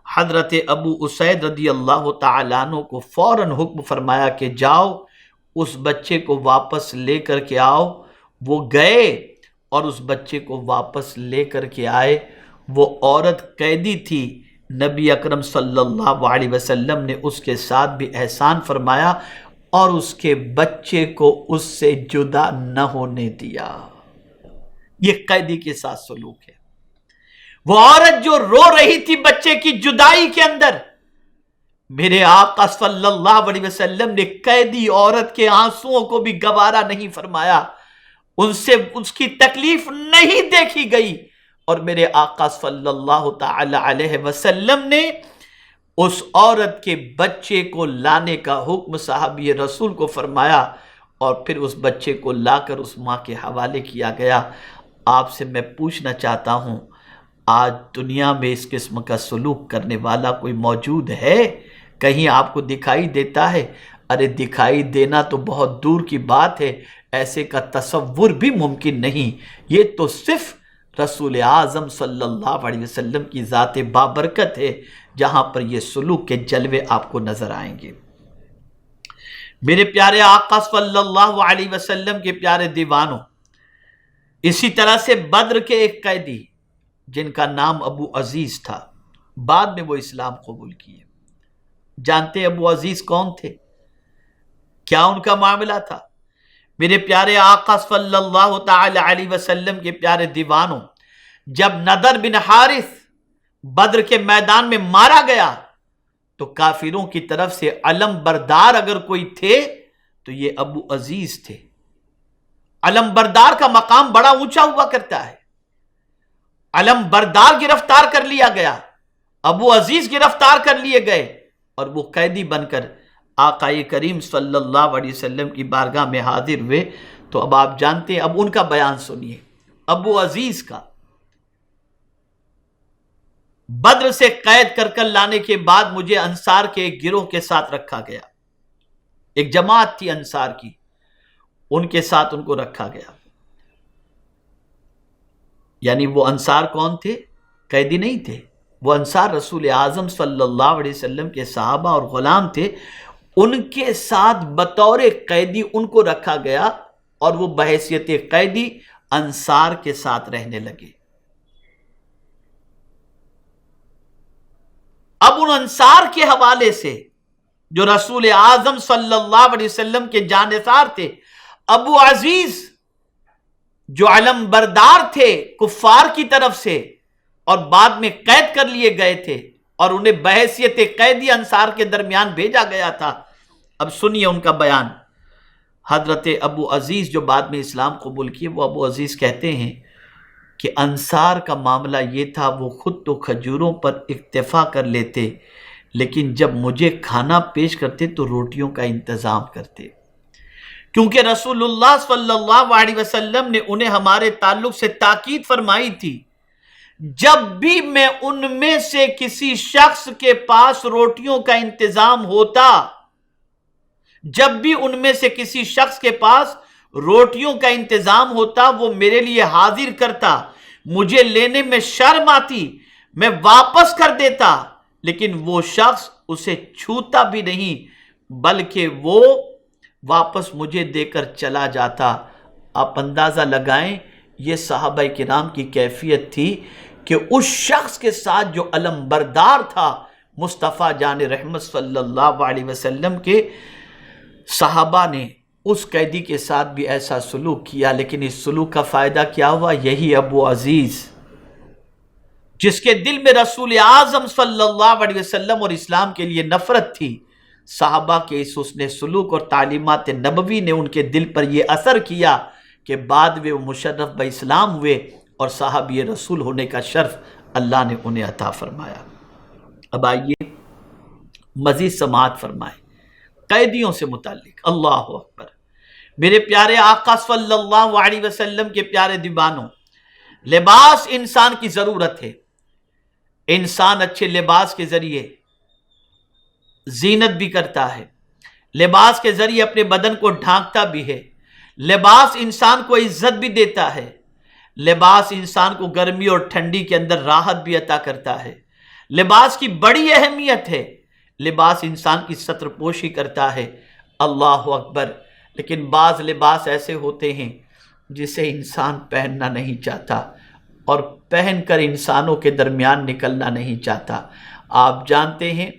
حضرت ابو اسید رضی اللہ تعالیٰ عنہ کو فوراً حکم فرمایا کہ جاؤ اس بچے کو واپس لے کر کے آؤ۔ وہ گئے اور اس بچے کو واپس لے کر کے آئے۔ وہ عورت قیدی تھی، نبی اکرم صلی اللہ علیہ وسلم نے اس کے ساتھ بھی احسان فرمایا اور اس کے بچے کو اس سے جدا نہ ہونے دیا۔ یہ قیدی کے ساتھ سلوک ہے۔ وہ عورت جو رو رہی تھی بچے کی جدائی کے اندر، میرے آقا صلی اللہ علیہ وسلم نے قیدی عورت کے آنسوؤں کو بھی گوارا نہیں فرمایا، ان سے اس کی تکلیف نہیں دیکھی گئی، اور میرے آقا صلی اللہ تعالی علیہ وسلم نے اس عورت کے بچے کو لانے کا حکم صحابی رسول کو فرمایا، اور پھر اس بچے کو لا کر اس ماں کے حوالے کیا گیا۔ آپ سے میں پوچھنا چاہتا ہوں آج دنیا میں اس قسم کا سلوک کرنے والا کوئی موجود ہے؟ کہیں آپ کو دکھائی دیتا ہے؟ ارے دکھائی دینا تو بہت دور کی بات ہے، ایسے کا تصور بھی ممکن نہیں۔ یہ تو صرف رسول اعظم صلی اللہ علیہ وسلم کی ذات بابرکت ہے جہاں پر یہ سلوک کے جلوے آپ کو نظر آئیں گے۔ میرے پیارے آقا صلی اللہ علیہ وسلم کے پیارے دیوانوں، اسی طرح سے بدر کے ایک قیدی جن کا نام ابو عزیز تھا، بعد میں وہ اسلام قبول کیے۔ جانتے ہیں ابو عزیز کون تھے؟ کیا ان کا معاملہ تھا؟ میرے پیارے آقا صلی اللہ تعالی علیہ وسلم کے پیارے دیوانوں، جب نضر بن حارث بدر کے میدان میں مارا گیا تو کافروں کی طرف سے علم بردار اگر کوئی تھے تو یہ ابو عزیز تھے۔ علم بردار کا مقام بڑا اونچا ہوا کرتا ہے۔ علم بردار گرفتار کر لیا گیا، ابو عزیز گرفتار کر لیے گئے۔ اور وہ قیدی بن کر آقائے کریم صلی اللہ علیہ وسلم کی بارگاہ میں حاضر ہوئے. تو اب آپ جانتے ہیں، اب ان کا بیان سنیے. ابو عزیز کا بدر سے قید کر لانے کے بعد مجھے انصار کے ایک گروہ کے ساتھ رکھا گیا. ایک جماعت تھی انصار کی، ان کے ساتھ ان کو رکھا گیا. یعنی وہ انصار کون تھے؟ قیدی نہیں تھے. وہ انصار رسول اعظم صلی اللہ علیہ وسلم کے صحابہ اور غلام تھے. ان کے ساتھ بطور قیدی ان کو رکھا گیا اور وہ بحیثیت قیدی انصار کے ساتھ رہنے لگے. اب ان انصار کے حوالے سے جو رسول اعظم صلی اللہ علیہ وسلم کے جانثار تھے، ابو عزیز جو علم بردار تھے کفار کی طرف سے اور بعد میں قید کر لیے گئے تھے اور انہیں بحیثیت قیدی انصار کے درمیان بھیجا گیا تھا. اب سنیے ان کا بیان. حضرت ابو عزیز جو بعد میں اسلام قبول کیے، وہ ابو عزیز کہتے ہیں کہ انصار کا معاملہ یہ تھا، وہ خود تو کھجوروں پر اکتفا کر لیتے، لیکن جب مجھے کھانا پیش کرتے تو روٹیوں کا انتظام کرتے، کیونکہ رسول اللہ صلی اللہ علیہ وسلم نے انہیں ہمارے تعلق سے تاکید فرمائی تھی، جب بھی میں ان میں سے کسی شخص کے پاس روٹیوں کا انتظام ہوتا، جب بھی ان میں سے کسی شخص کے پاس روٹیوں کا انتظام ہوتا، وہ میرے لیے حاضر کرتا. مجھے لینے میں شرم آتی، میں واپس کر دیتا، لیکن وہ شخص اسے چھوتا بھی نہیں بلکہ وہ واپس مجھے دے کر چلا جاتا. آپ اندازہ لگائیں یہ صحابہ کرام کی کیفیت تھی کہ اس شخص کے ساتھ جو علم بردار تھا مصطفیٰ جان رحمت صلی اللہ علیہ وسلم کے، صحابہ نے اس قیدی کے ساتھ بھی ایسا سلوک کیا. لیکن اس سلوک کا فائدہ کیا ہوا؟ یہی ابو عزیز جس کے دل میں رسول اعظم صلی اللہ علیہ وسلم اور اسلام کے لیے نفرت تھی، صحابہ کے اس حسن سلوک اور تعلیمات نبوی نے ان کے دل پر یہ اثر کیا کہ بعد میں وہ مشرف بہ اسلام ہوئے اور صحابی رسول ہونے کا شرف اللہ نے انہیں عطا فرمایا. اب آئیے مزید سماعت فرمائیں قیدیوں سے متعلق. اللہ اکبر. میرے پیارے آقا صلی اللہ علیہ وسلم کے پیارے دیوانوں، لباس انسان کی ضرورت ہے. انسان اچھے لباس کے ذریعے زینت بھی کرتا ہے، لباس کے ذریعے اپنے بدن کو ڈھانکتا بھی ہے، لباس انسان کو عزت بھی دیتا ہے، لباس انسان کو گرمی اور ٹھنڈی کے اندر راحت بھی عطا کرتا ہے. لباس کی بڑی اہمیت ہے. لباس انسان کی ستر پوشی کرتا ہے. اللہ اکبر. لیکن بعض لباس ایسے ہوتے ہیں جسے انسان پہننا نہیں چاہتا اور پہن کر انسانوں کے درمیان نکلنا نہیں چاہتا. آپ جانتے ہیں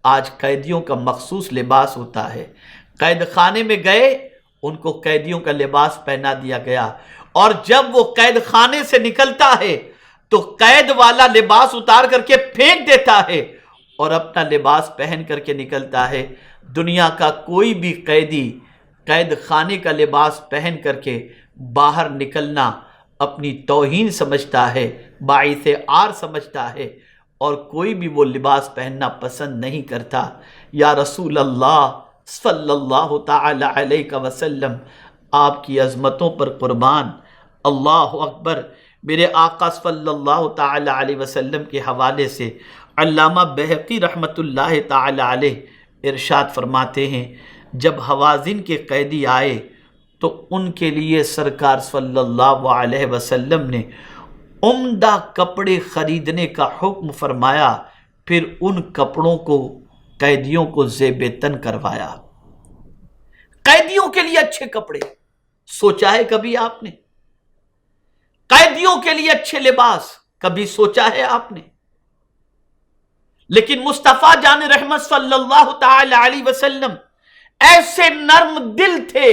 آج قیدیوں کا مخصوص لباس ہوتا ہے. قید خانے میں گئے، ان کو قیدیوں کا لباس پہنا دیا گیا، اور جب وہ قید خانے سے نکلتا ہے تو قید والا لباس اتار کر کے پھینک دیتا ہے اور اپنا لباس پہن کر کے نکلتا ہے. دنیا کا کوئی بھی قیدی قید خانے کا لباس پہن کر کے باہر نکلنا اپنی توہین سمجھتا ہے، باعث عار سمجھتا ہے، اور کوئی بھی وہ لباس پہننا پسند نہیں کرتا. یا رسول اللہ صلی اللہ تعالی علیہ وسلم، آپ کی عظمتوں پر قربان. اللہ اکبر. میرے آقا صلی اللہ تعالی علیہ وسلم کے حوالے سے علامہ بہقی رحمت اللہ تعالی علیہ ارشاد فرماتے ہیں، جب حوازن کے قیدی آئے تو ان کے لیے سرکار صلی اللہ علیہ وسلم نے عمدہ کپڑے خریدنے کا حکم فرمایا، پھر ان کپڑوں کو قیدیوں کو زیب تن کروایا. قیدیوں کے لیے اچھے کپڑے سوچا ہے کبھی آپ نے؟ قیدیوں کے لیے اچھے لباس کبھی سوچا ہے آپ نے؟ لیکن مصطفیٰ جان رحمت صلی اللہ تعالی علیہ وسلم ایسے نرم دل تھے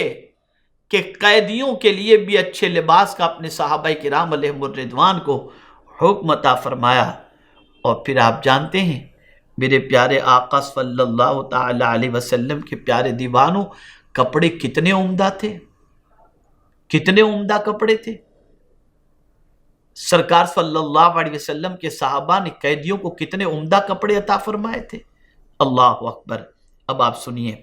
کہ قیدیوں کے لیے بھی اچھے لباس کا اپنے صحابہ کرام علیہم الرضوان کو حکم عطا فرمایا. اور پھر آپ جانتے ہیں میرے پیارے آقا صلی اللہ تعالی علیہ وسلم کے پیارے دیوانوں، کپڑے کتنے عمدہ تھے، کتنے عمدہ کپڑے تھے. سرکار صلی اللہ علیہ وسلم کے صحابہ نے قیدیوں کو کتنے عمدہ کپڑے عطا فرمائے تھے. اللہ اکبر۔ اب آپ سنیے،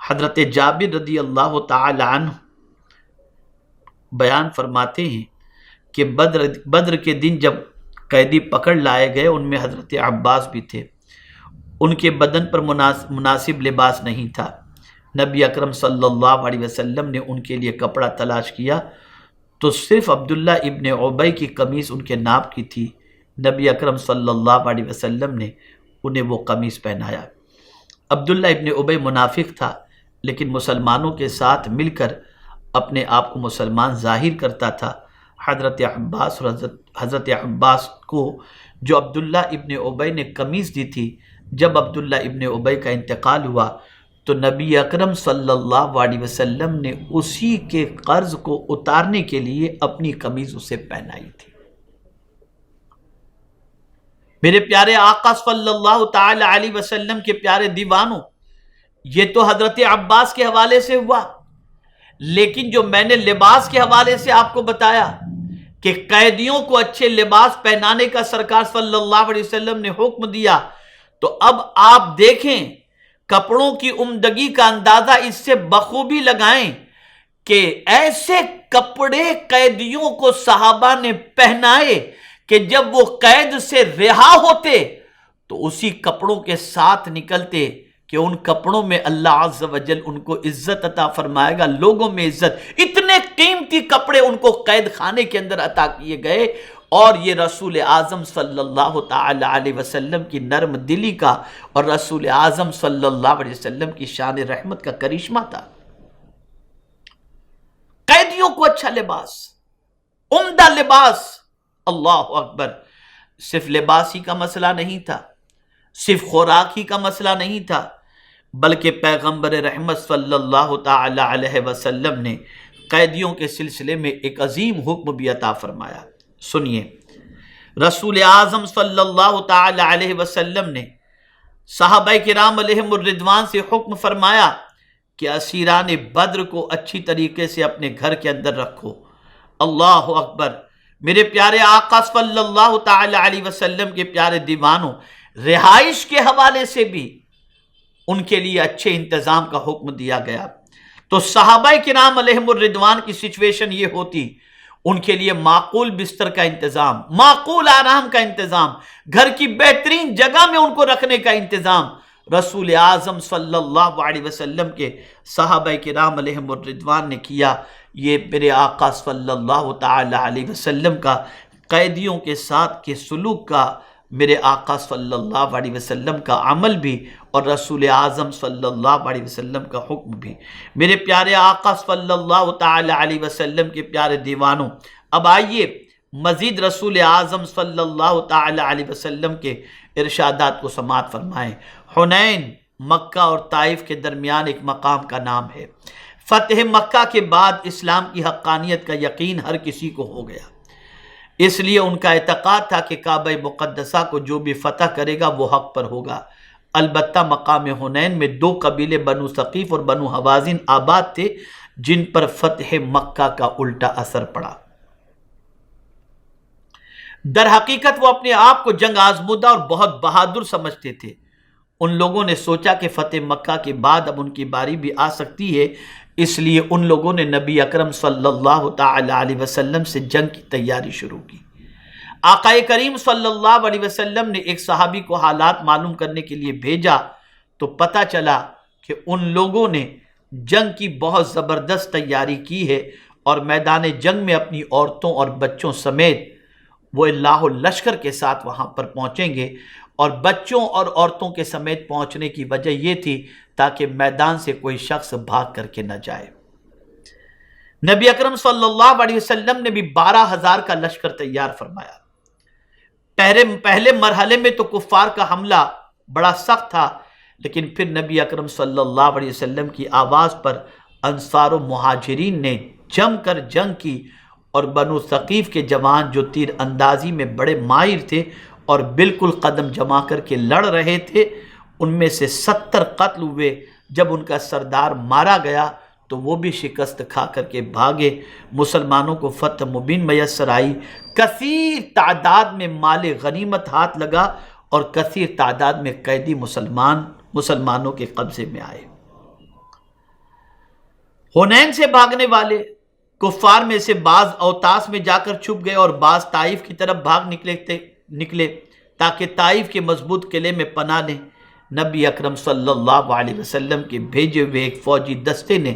حضرت جابر رضی اللہ تعالی عنہ بیان فرماتے ہیں کہ بدر کے دن جب قیدی پکڑ لائے گئے، ان میں حضرت عباس بھی تھے۔ ان کے بدن پر مناسب لباس نہیں تھا۔ نبی اکرم صلی اللہ علیہ وسلم نے ان کے لیے کپڑا تلاش کیا تو صرف عبداللہ ابن ابی کی قمیص ان کے ناپ کی تھی۔ نبی اکرم صلی اللہ علیہ وسلم نے انہیں وہ قمیص پہنایا۔ عبداللہ ابن ابی منافق تھا، لیکن مسلمانوں کے ساتھ مل کر اپنے آپ کو مسلمان ظاہر کرتا تھا۔ حضرت عباس کو جو عبداللہ ابن ابی نے قمیص دی تھی، جب عبداللہ ابن ابی کا انتقال ہوا تو نبی اکرم صلی اللہ علیہ وسلم نے اسی کے قرض کو اتارنے کے لیے اپنی قمیص اسے پہنائی تھی۔ میرے پیارے آقا صلی اللہ تعالی علیہ وسلم کے پیارے دیوانوں، یہ تو حضرت عباس کے حوالے سے ہوا، لیکن جو میں نے لباس کے حوالے سے آپ کو بتایا کہ قیدیوں کو اچھے لباس پہنانے کا سرکار صلی اللہ علیہ وسلم نے حکم دیا، تو اب آپ دیکھیں کپڑوں کی عمدگی کا اندازہ اس سے بخوبی لگائیں کہ ایسے کپڑے قیدیوں کو صحابہ نے پہنائے کہ جب وہ قید سے رہا ہوتے تو اسی کپڑوں کے ساتھ نکلتے کہ ان کپڑوں میں اللہ عز و جل ان کو عزت عطا فرمائے گا، لوگوں میں عزت۔ اتنے قیمتی کپڑے ان کو قید خانے کے اندر عطا کیے گئے، اور یہ رسول اعظم صلی اللہ تعالی علیہ وسلم کی نرم دلی کا اور رسول اعظم صلی اللہ علیہ وسلم کی شان رحمت کا کرشمہ تھا۔ قیدیوں کو اچھا لباس، عمدہ لباس، اللہ اکبر۔ صرف لباس ہی کا مسئلہ نہیں تھا، صرف خوراک ہی کا مسئلہ نہیں تھا، بلکہ پیغمبر رحمت صلی اللہ تعالی علیہ وسلم نے قیدیوں کے سلسلے میں ایک عظیم حکم بھی عطا فرمایا۔ سنیے، رسول اعظم صلی اللہ تعالی علیہ وسلم نے صحابہ کرام علیہم الرضوان سے حکم فرمایا کہ اسیران بدر کو اچھی طریقے سے اپنے گھر کے اندر رکھو۔ اللہ اکبر۔ میرے پیارے آقا صلی اللہ تعالی علیہ وسلم کے پیارے دیوانوں، رہائش کے حوالے سے بھی ان کے لیے اچھے انتظام کا حکم دیا گیا۔ تو صحابہ کرام علیہم الرضوان کی سچویشن یہ ہوتی، ان کے لیے معقول بستر کا انتظام، معقول آرام کا انتظام، گھر کی بہترین جگہ میں ان کو رکھنے کا انتظام رسول اعظم صلی اللہ علیہ وسلم کے صحابہ کرام علیہم الرضوان نے کیا۔ یہ میرے آقا صلی اللہ تعالی علیہ وسلم کا قیدیوں کے ساتھ کے سلوک کا، میرے آقا صلی اللہ علیہ وسلم کا عمل بھی، اور رسول اعظم صلی اللہ علیہ وسلم کا حکم بھی۔ میرے پیارے آقا صلی اللہ تعالی علیہ وسلم کے پیارے دیوانوں، اب آئیے مزید رسول اعظم صلی اللہ تعالی علیہ وسلم کے ارشادات کو سماعت فرمائیں۔ حنین، مکہ اور طائف کے درمیان ایک مقام کا نام ہے۔ فتح مکہ کے بعد اسلام کی حقانیت کا یقین ہر کسی کو ہو گیا، اس لیے ان کا اعتقاد تھا کہ کعبہ مقدسہ کو جو بھی فتح کرے گا وہ حق پر ہوگا۔ البتہ مقام حنین میں دو قبیلے بنو ثقیف اور بنو حوازن آباد تھے، جن پر فتح مکہ کا الٹا اثر پڑا۔ در حقیقت وہ اپنے آپ کو جنگ آزمودہ اور بہت بہادر سمجھتے تھے۔ ان لوگوں نے سوچا کہ فتح مکہ کے بعد اب ان کی باری بھی آ سکتی ہے، اس لیے ان لوگوں نے نبی اکرم صلی اللہ تعالی علیہ وسلم سے جنگ کی تیاری شروع کی۔ آقا کریم صلی اللہ علیہ وسلم نے ایک صحابی کو حالات معلوم کرنے کے لیے بھیجا تو پتہ چلا کہ ان لوگوں نے جنگ کی بہت زبردست تیاری کی ہے، اور میدان جنگ میں اپنی عورتوں اور بچوں سمیت وہ اللہ لشکر کے ساتھ وہاں پر پہنچیں گے، اور بچوں اور عورتوں کے سمیت پہنچنے کی وجہ یہ تھی تاکہ میدان سے کوئی شخص بھاگ کر کے نہ جائے۔ نبی اکرم صلی اللہ علیہ وسلم نے بھی 12,000 کا لشکر تیار فرمایا۔ پہلے مرحلے میں تو کفار کا حملہ بڑا سخت تھا، لیکن پھر نبی اکرم صلی اللہ علیہ وسلم کی آواز پر انصار و مہاجرین نے جم کر جنگ کی، اور بنو ثقیف کے جوان جو تیر اندازی میں بڑے ماہر تھے اور بالکل قدم جما کر کے لڑ رہے تھے، ان میں سے 70 قتل ہوئے۔ جب ان کا سردار مارا گیا تو وہ بھی شکست کھا کر کے بھاگے۔ مسلمانوں کو فتح مبین میسر آئی، کثیر تعداد میں مال غنیمت ہاتھ لگا، اور کثیر تعداد میں قیدی مسلمانوں کے قبضے میں آئے۔ حنین سے بھاگنے والے کفار میں سے بعض اوطاس میں جا کر چھپ گئے اور بعض طائف کی طرف بھاگ نکلے تاکہ طائف کے مضبوط قلعے میں پناہ لیں۔ نبی اکرم صلی اللہ علیہ وسلم کے بھیجے ہوئے ایک فوجی دستے نے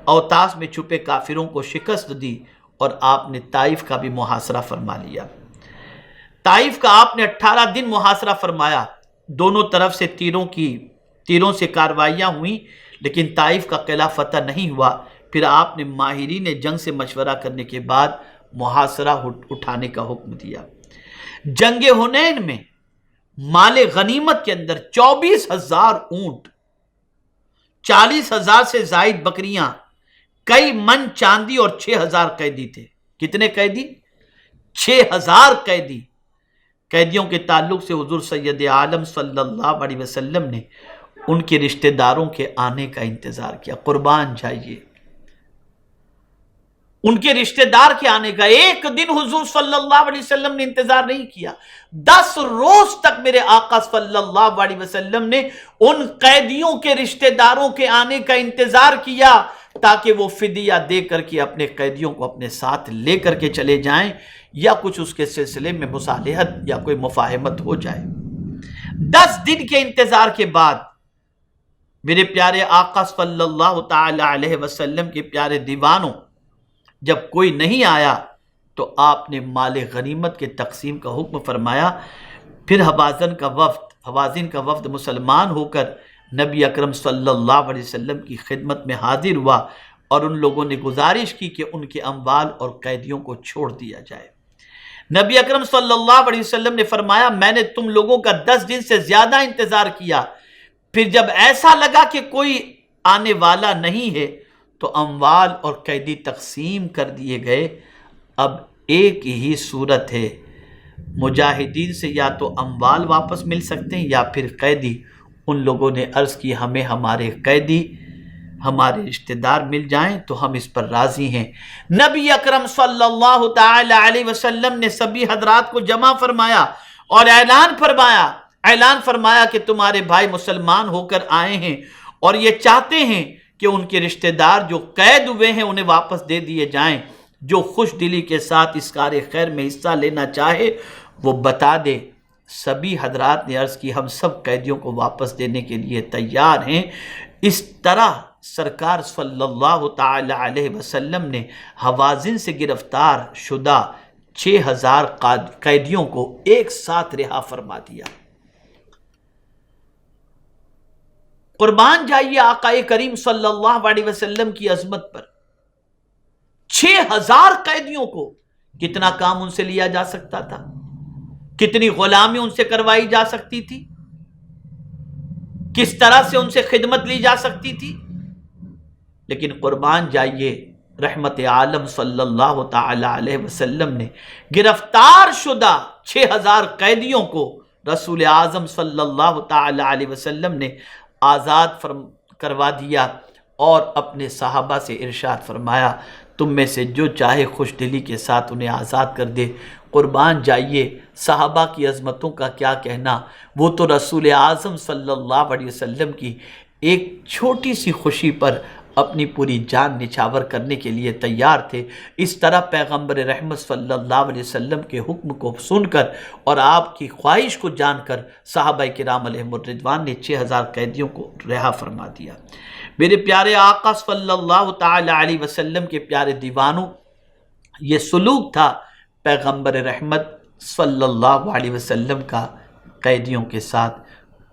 اوطاس میں چھپے کافروں کو شکست دی اور آپ نے طائف کا بھی محاصرہ فرما لیا۔ طائف کا آپ نے 18 دن محاصرہ فرمایا۔ دونوں طرف سے تیروں سے کاروائیاں ہوئیں، لیکن طائف کا قلعہ فتح نہیں ہوا۔ پھر آپ نے ماہرین جنگ سے مشورہ کرنے کے بعد محاصرہ اٹھانے کا حکم دیا۔ جنگ حنین میں مال غنیمت کے اندر 24,000 اونٹ، 40,000 سے زائد بکریاں، کئی من چاندی اور 6,000 قیدی تھے۔ کتنے قیدی؟ 6,000 قیدی۔ قیدیوں کے تعلق سے حضور سید عالم صلی اللہ علیہ وسلم نے ان کے رشتہ داروں کے آنے کا انتظار کیا۔ قربان جائیے، ان کے رشتہ دار کے آنے کا ایک دن حضور صلی اللہ علیہ وسلم نے انتظار نہیں کیا، 10 روز تک میرے آقا صلی اللہ علیہ وسلم نے ان قیدیوں کے رشتہ داروں کے آنے کا انتظار کیا تاکہ وہ فدیہ دے کر کے اپنے قیدیوں کو اپنے ساتھ لے کر کے چلے جائیں، یا کچھ اس کے سلسلے میں مصالحت یا کوئی مفاہمت ہو جائے۔ 10 دن کے انتظار کے بعد میرے پیارے آقا صلی اللہ تعالی علیہ وسلم کے پیارے دیوانوں، جب کوئی نہیں آیا تو آپ نے مال غنیمت کے تقسیم کا حکم فرمایا۔ پھر حوازن کا وفد مسلمان ہو کر نبی اکرم صلی اللہ علیہ وسلم کی خدمت میں حاضر ہوا اور ان لوگوں نے گزارش کی کہ ان کے اموال اور قیدیوں کو چھوڑ دیا جائے۔ نبی اکرم صلی اللہ علیہ وسلم نے فرمایا، میں نے تم لوگوں کا 10 دن سے زیادہ انتظار کیا، پھر جب ایسا لگا کہ کوئی آنے والا نہیں ہے تو اموال اور قیدی تقسیم کر دیے گئے۔ اب ایک ہی صورت ہے، مجاہدین سے یا تو اموال واپس مل سکتے ہیں یا پھر قیدی۔ ان لوگوں نے عرض کی، ہمیں ہمارے قیدی، ہمارے رشتہ دار مل جائیں تو ہم اس پر راضی ہیں۔ نبی اکرم صلی اللہ تعالی علیہ وسلم نے سبھی حضرات کو جمع فرمایا اور اعلان فرمایا کہ تمہارے بھائی مسلمان ہو کر آئے ہیں اور یہ چاہتے ہیں کہ ان کے رشتہ دار جو قید ہوئے ہیں انہیں واپس دے دیے جائیں۔ جو خوش دلی کے ساتھ اس کار خیر میں حصہ لینا چاہے وہ بتا دے۔ سبھی حضرات نے عرض کی، ہم سب قیدیوں کو واپس دینے کے لیے تیار ہیں۔ اس طرح سرکار صلی اللہ تعالی علیہ وسلم نے حوازن سے گرفتار شدہ 6,000 قیدیوں کو ایک ساتھ رہا فرما دیا۔ قربان جائیے آقا کریم صلی اللہ علیہ وسلم کی عظمت پر۔ 6,000 قیدیوں کو کتنا کام ان سے لیا جا سکتا تھا، کتنی غلامی ان سے کروائی جا سکتی تھی، کس طرح سے ان سے خدمت لی جا سکتی تھی، لیکن قربان جائیے رحمت عالم صلی اللہ تعالی علیہ وسلم نے گرفتار شدہ 6,000 قیدیوں کو رسول اعظم صلی اللہ تعالی علیہ وسلم نے آزاد کروا دیا اور اپنے صحابہ سے ارشاد فرمایا، تم میں سے جو چاہے خوش دلی کے ساتھ انہیں آزاد کر دے۔ قربان جائیے صحابہ کی عظمتوں کا کیا کہنا، وہ تو رسول اعظم صلی اللہ علیہ وسلم کی ایک چھوٹی سی خوشی پر اپنی پوری جان نچھاور کرنے کے لیے تیار تھے۔ اس طرح پیغمبر رحمت صلی اللہ علیہ وسلم کے حکم کو سن کر اور آپ کی خواہش کو جان کر صحابہ کرام علیہم الرضوان نے 6,000 قیدیوں کو رہا فرما دیا۔ میرے پیارے آقا صلی اللہ تعالی علیہ وسلم کے پیارے دیوانوں، یہ سلوک تھا پیغمبر رحمت صلی اللہ علیہ وسلم کا قیدیوں کے ساتھ۔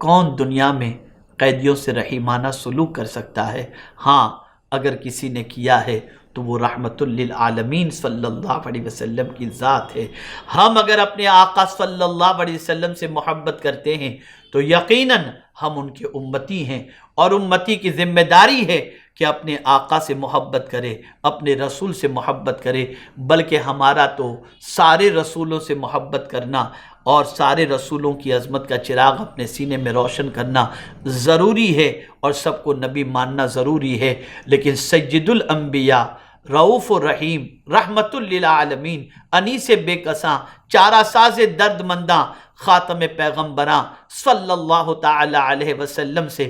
کون دنیا میں قیدیوں سے رحیمانہ سلوک کر سکتا ہے؟ ہاں، اگر کسی نے کیا ہے تو وہ رحمت للعالمین صلی اللہ علیہ وسلم کی ذات ہے۔ ہم اگر اپنے آقا صلی اللہ علیہ وسلم سے محبت کرتے ہیں تو یقیناً ہم ان کے امتی ہیں، اور امتی کی ذمہ داری ہے کہ اپنے آقا سے محبت کرے، اپنے رسول سے محبت کرے، بلکہ ہمارا تو سارے رسولوں سے محبت کرنا اور سارے رسولوں کی عظمت کا چراغ اپنے سینے میں روشن کرنا ضروری ہے، اور سب کو نبی ماننا ضروری ہے۔ لیکن سید الانبیاء، رؤوف الرحیم، رحمت للعالمین، انیس بے کساں، چارہ ساز درد منداں، خاتم پیغمبراں صلی اللہ تعالی علیہ وسلم سے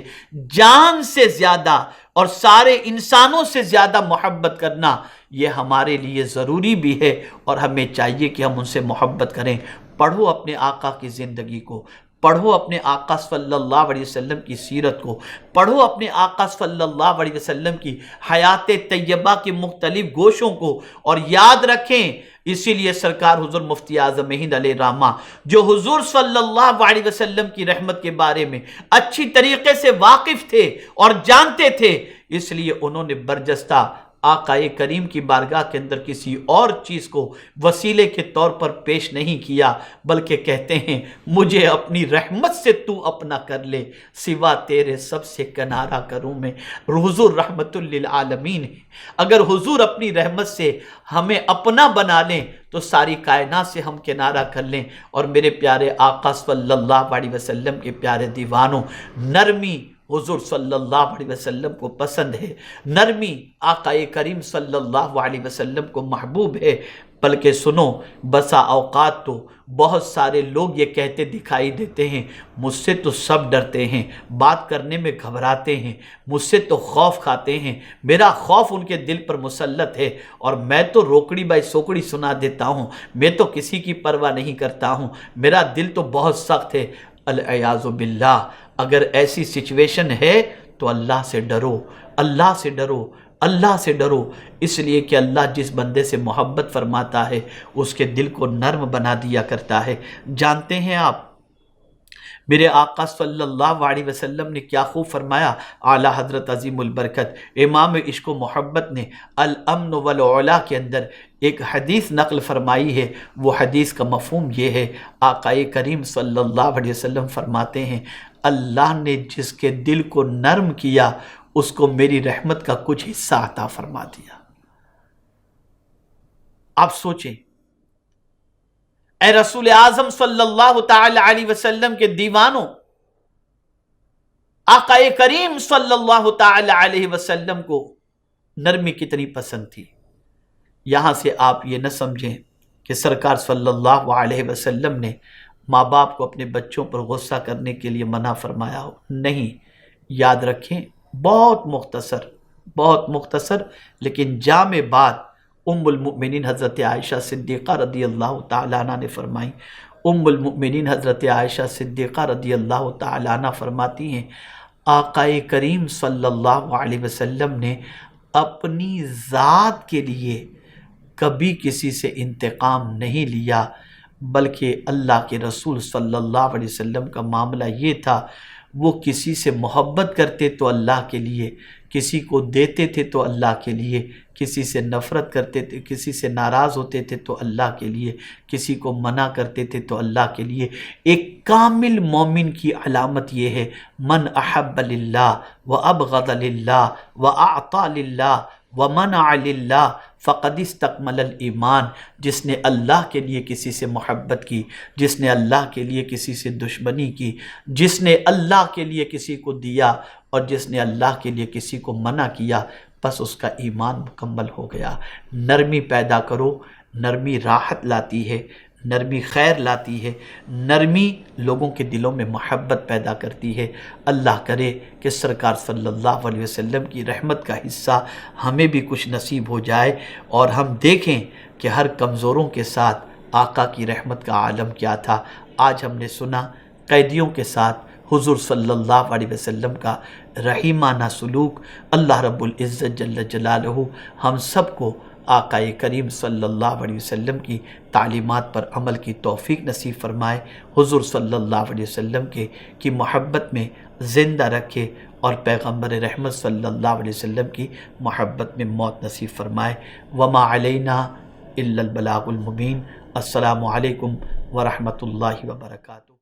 جان سے زیادہ اور سارے انسانوں سے زیادہ محبت کرنا یہ ہمارے لیے ضروری بھی ہے، اور ہمیں چاہیے کہ ہم ان سے محبت کریں۔ پڑھو اپنے آقا کی زندگی کو، پڑھو اپنے آقا صلی اللہ علیہ وسلم کی سیرت کو، پڑھو اپنے آقا صلی اللہ علیہ وسلم کی حیات طیبہ کے مختلف گوشوں کو، اور یاد رکھیں اسی لیے سرکار حضور مفتی اعظم ہند علیہ رحمہ جو حضور صلی اللہ علیہ وسلم کی رحمت کے بارے میں اچھی طریقے سے واقف تھے اور جانتے تھے، اس لیے انہوں نے برجستہ آقا کریم کی بارگاہ کے اندر کسی اور چیز کو وسیلے کے طور پر پیش نہیں کیا، بلکہ کہتے ہیں مجھے اپنی رحمت سے تو اپنا کر لے، سوا تیرے سب سے کنارہ کروں میں۔ حضور رحمت للعالمین ہے، اگر حضور اپنی رحمت سے ہمیں اپنا بنا لیں تو ساری کائنات سے ہم کنارہ کر لیں۔ اور میرے پیارے آقا صلی اللہ علیہ وسلم کے پیارے دیوانوں، نرمی حضور صلی اللہ علیہ وسلم کو پسند ہے، نرمی آقا کریم صلی اللہ علیہ وسلم کو محبوب ہے۔ بلکہ سنو، بسا اوقات تو بہت سارے لوگ یہ کہتے دکھائی دیتے ہیں مجھ سے تو سب ڈرتے ہیں، بات کرنے میں گھبراتے ہیں، مجھ سے تو خوف کھاتے ہیں، میرا خوف ان کے دل پر مسلط ہے، اور میں تو روکڑی بائی سوکڑی سنا دیتا ہوں، میں تو کسی کی پرواہ نہیں کرتا ہوں، میرا دل تو بہت سخت ہے۔ العیاذ باللہ، اگر ایسی سچویشن ہے تو اللہ سے ڈرو، اللہ سے ڈرو، اللہ سے ڈرو، اس لیے کہ اللہ جس بندے سے محبت فرماتا ہے اس کے دل کو نرم بنا دیا کرتا ہے۔ جانتے ہیں آپ میرے آقا صلی اللہ علیہ وسلم نے کیا خوب فرمایا؟ اعلیٰ حضرت عظیم البرکت امام عشق و محبت نے الامن والعلا کے اندر ایک حدیث نقل فرمائی ہے۔ وہ حدیث کا مفہوم یہ ہے، آقا کریم صلی اللہ علیہ وسلم فرماتے ہیں اللہ نے جس کے دل کو نرم کیا اس کو میری رحمت کا کچھ حصہ عطا فرما دیا۔ آپ سوچیں، اے رسول اعظم صلی اللہ تعالی علیہ وسلم کے دیوانوں، آقا کریم صلی اللہ تعالی علیہ وسلم کو نرمی کتنی پسند تھی۔ یہاں سے آپ یہ نہ سمجھیں کہ سرکار صلی اللہ علیہ وسلم نے ماں باپ کو اپنے بچوں پر غصہ کرنے کے لیے منع فرمایا ہو، نہیں، یاد رکھیں بہت مختصر لیکن جامع بات ام المؤمنین حضرت عائشہ صدیقہ رضی اللہ تعالیٰ عنہ نے فرمائی۔ ام المؤمنین حضرت عائشہ صدیقہ رضی اللہ تعالیٰ عنہ فرماتی ہیں آقا کریم صلی اللہ علیہ وسلم نے اپنی ذات کے لیے کبھی کسی سے انتقام نہیں لیا، بلکہ اللہ کے رسول صلی اللہ علیہ وسلم کا معاملہ یہ تھا، وہ کسی سے محبت کرتے تو اللہ کے لیے، کسی کو دیتے تھے تو اللہ کے لیے، کسی سے نفرت کرتے تھے، کسی سے ناراض ہوتے تھے تو اللہ کے لیے، کسی کو منع کرتے تھے تو اللہ کے لیے۔ ایک کامل مومن کی علامت یہ ہے من احب للہ وابغض للہ واعطى للہ ومنع للہ فقد استکمل الایمان۔ جس نے اللہ کے لیے کسی سے محبت کی، جس نے اللہ کے لیے کسی سے دشمنی کی، جس نے اللہ کے لیے کسی کو دیا اور جس نے اللہ کے لیے کسی کو منع کیا، بس اس کا ایمان مکمل ہو گیا۔ نرمی پیدا کرو، نرمی راحت لاتی ہے، نرمی خیر لاتی ہے، نرمی لوگوں کے دلوں میں محبت پیدا کرتی ہے۔ اللہ کرے کہ سرکار صلی اللہ علیہ وسلم کی رحمت کا حصہ ہمیں بھی کچھ نصیب ہو جائے، اور ہم دیکھیں کہ ہر کمزوروں کے ساتھ آقا کی رحمت کا عالم کیا تھا۔ آج ہم نے سنا قیدیوں کے ساتھ حضور صلی اللہ علیہ وسلم کا رحیمانہ سلوک۔ اللہ رب العزت جل جلالہ ہم سب کو آقا کریم صلی اللہ علیہ وسلم کی تعلیمات پر عمل کی توفیق نصیب فرمائے، حضور صلی اللہ علیہ وسلم کی محبت میں زندہ رکھے، اور پیغمبر رحمت صلی اللہ علیہ وسلم کی محبت میں موت نصیب فرمائے۔ وما علینا الا البلاغ المبین۔ السلام علیکم ورحمۃ اللہ وبرکاتہ۔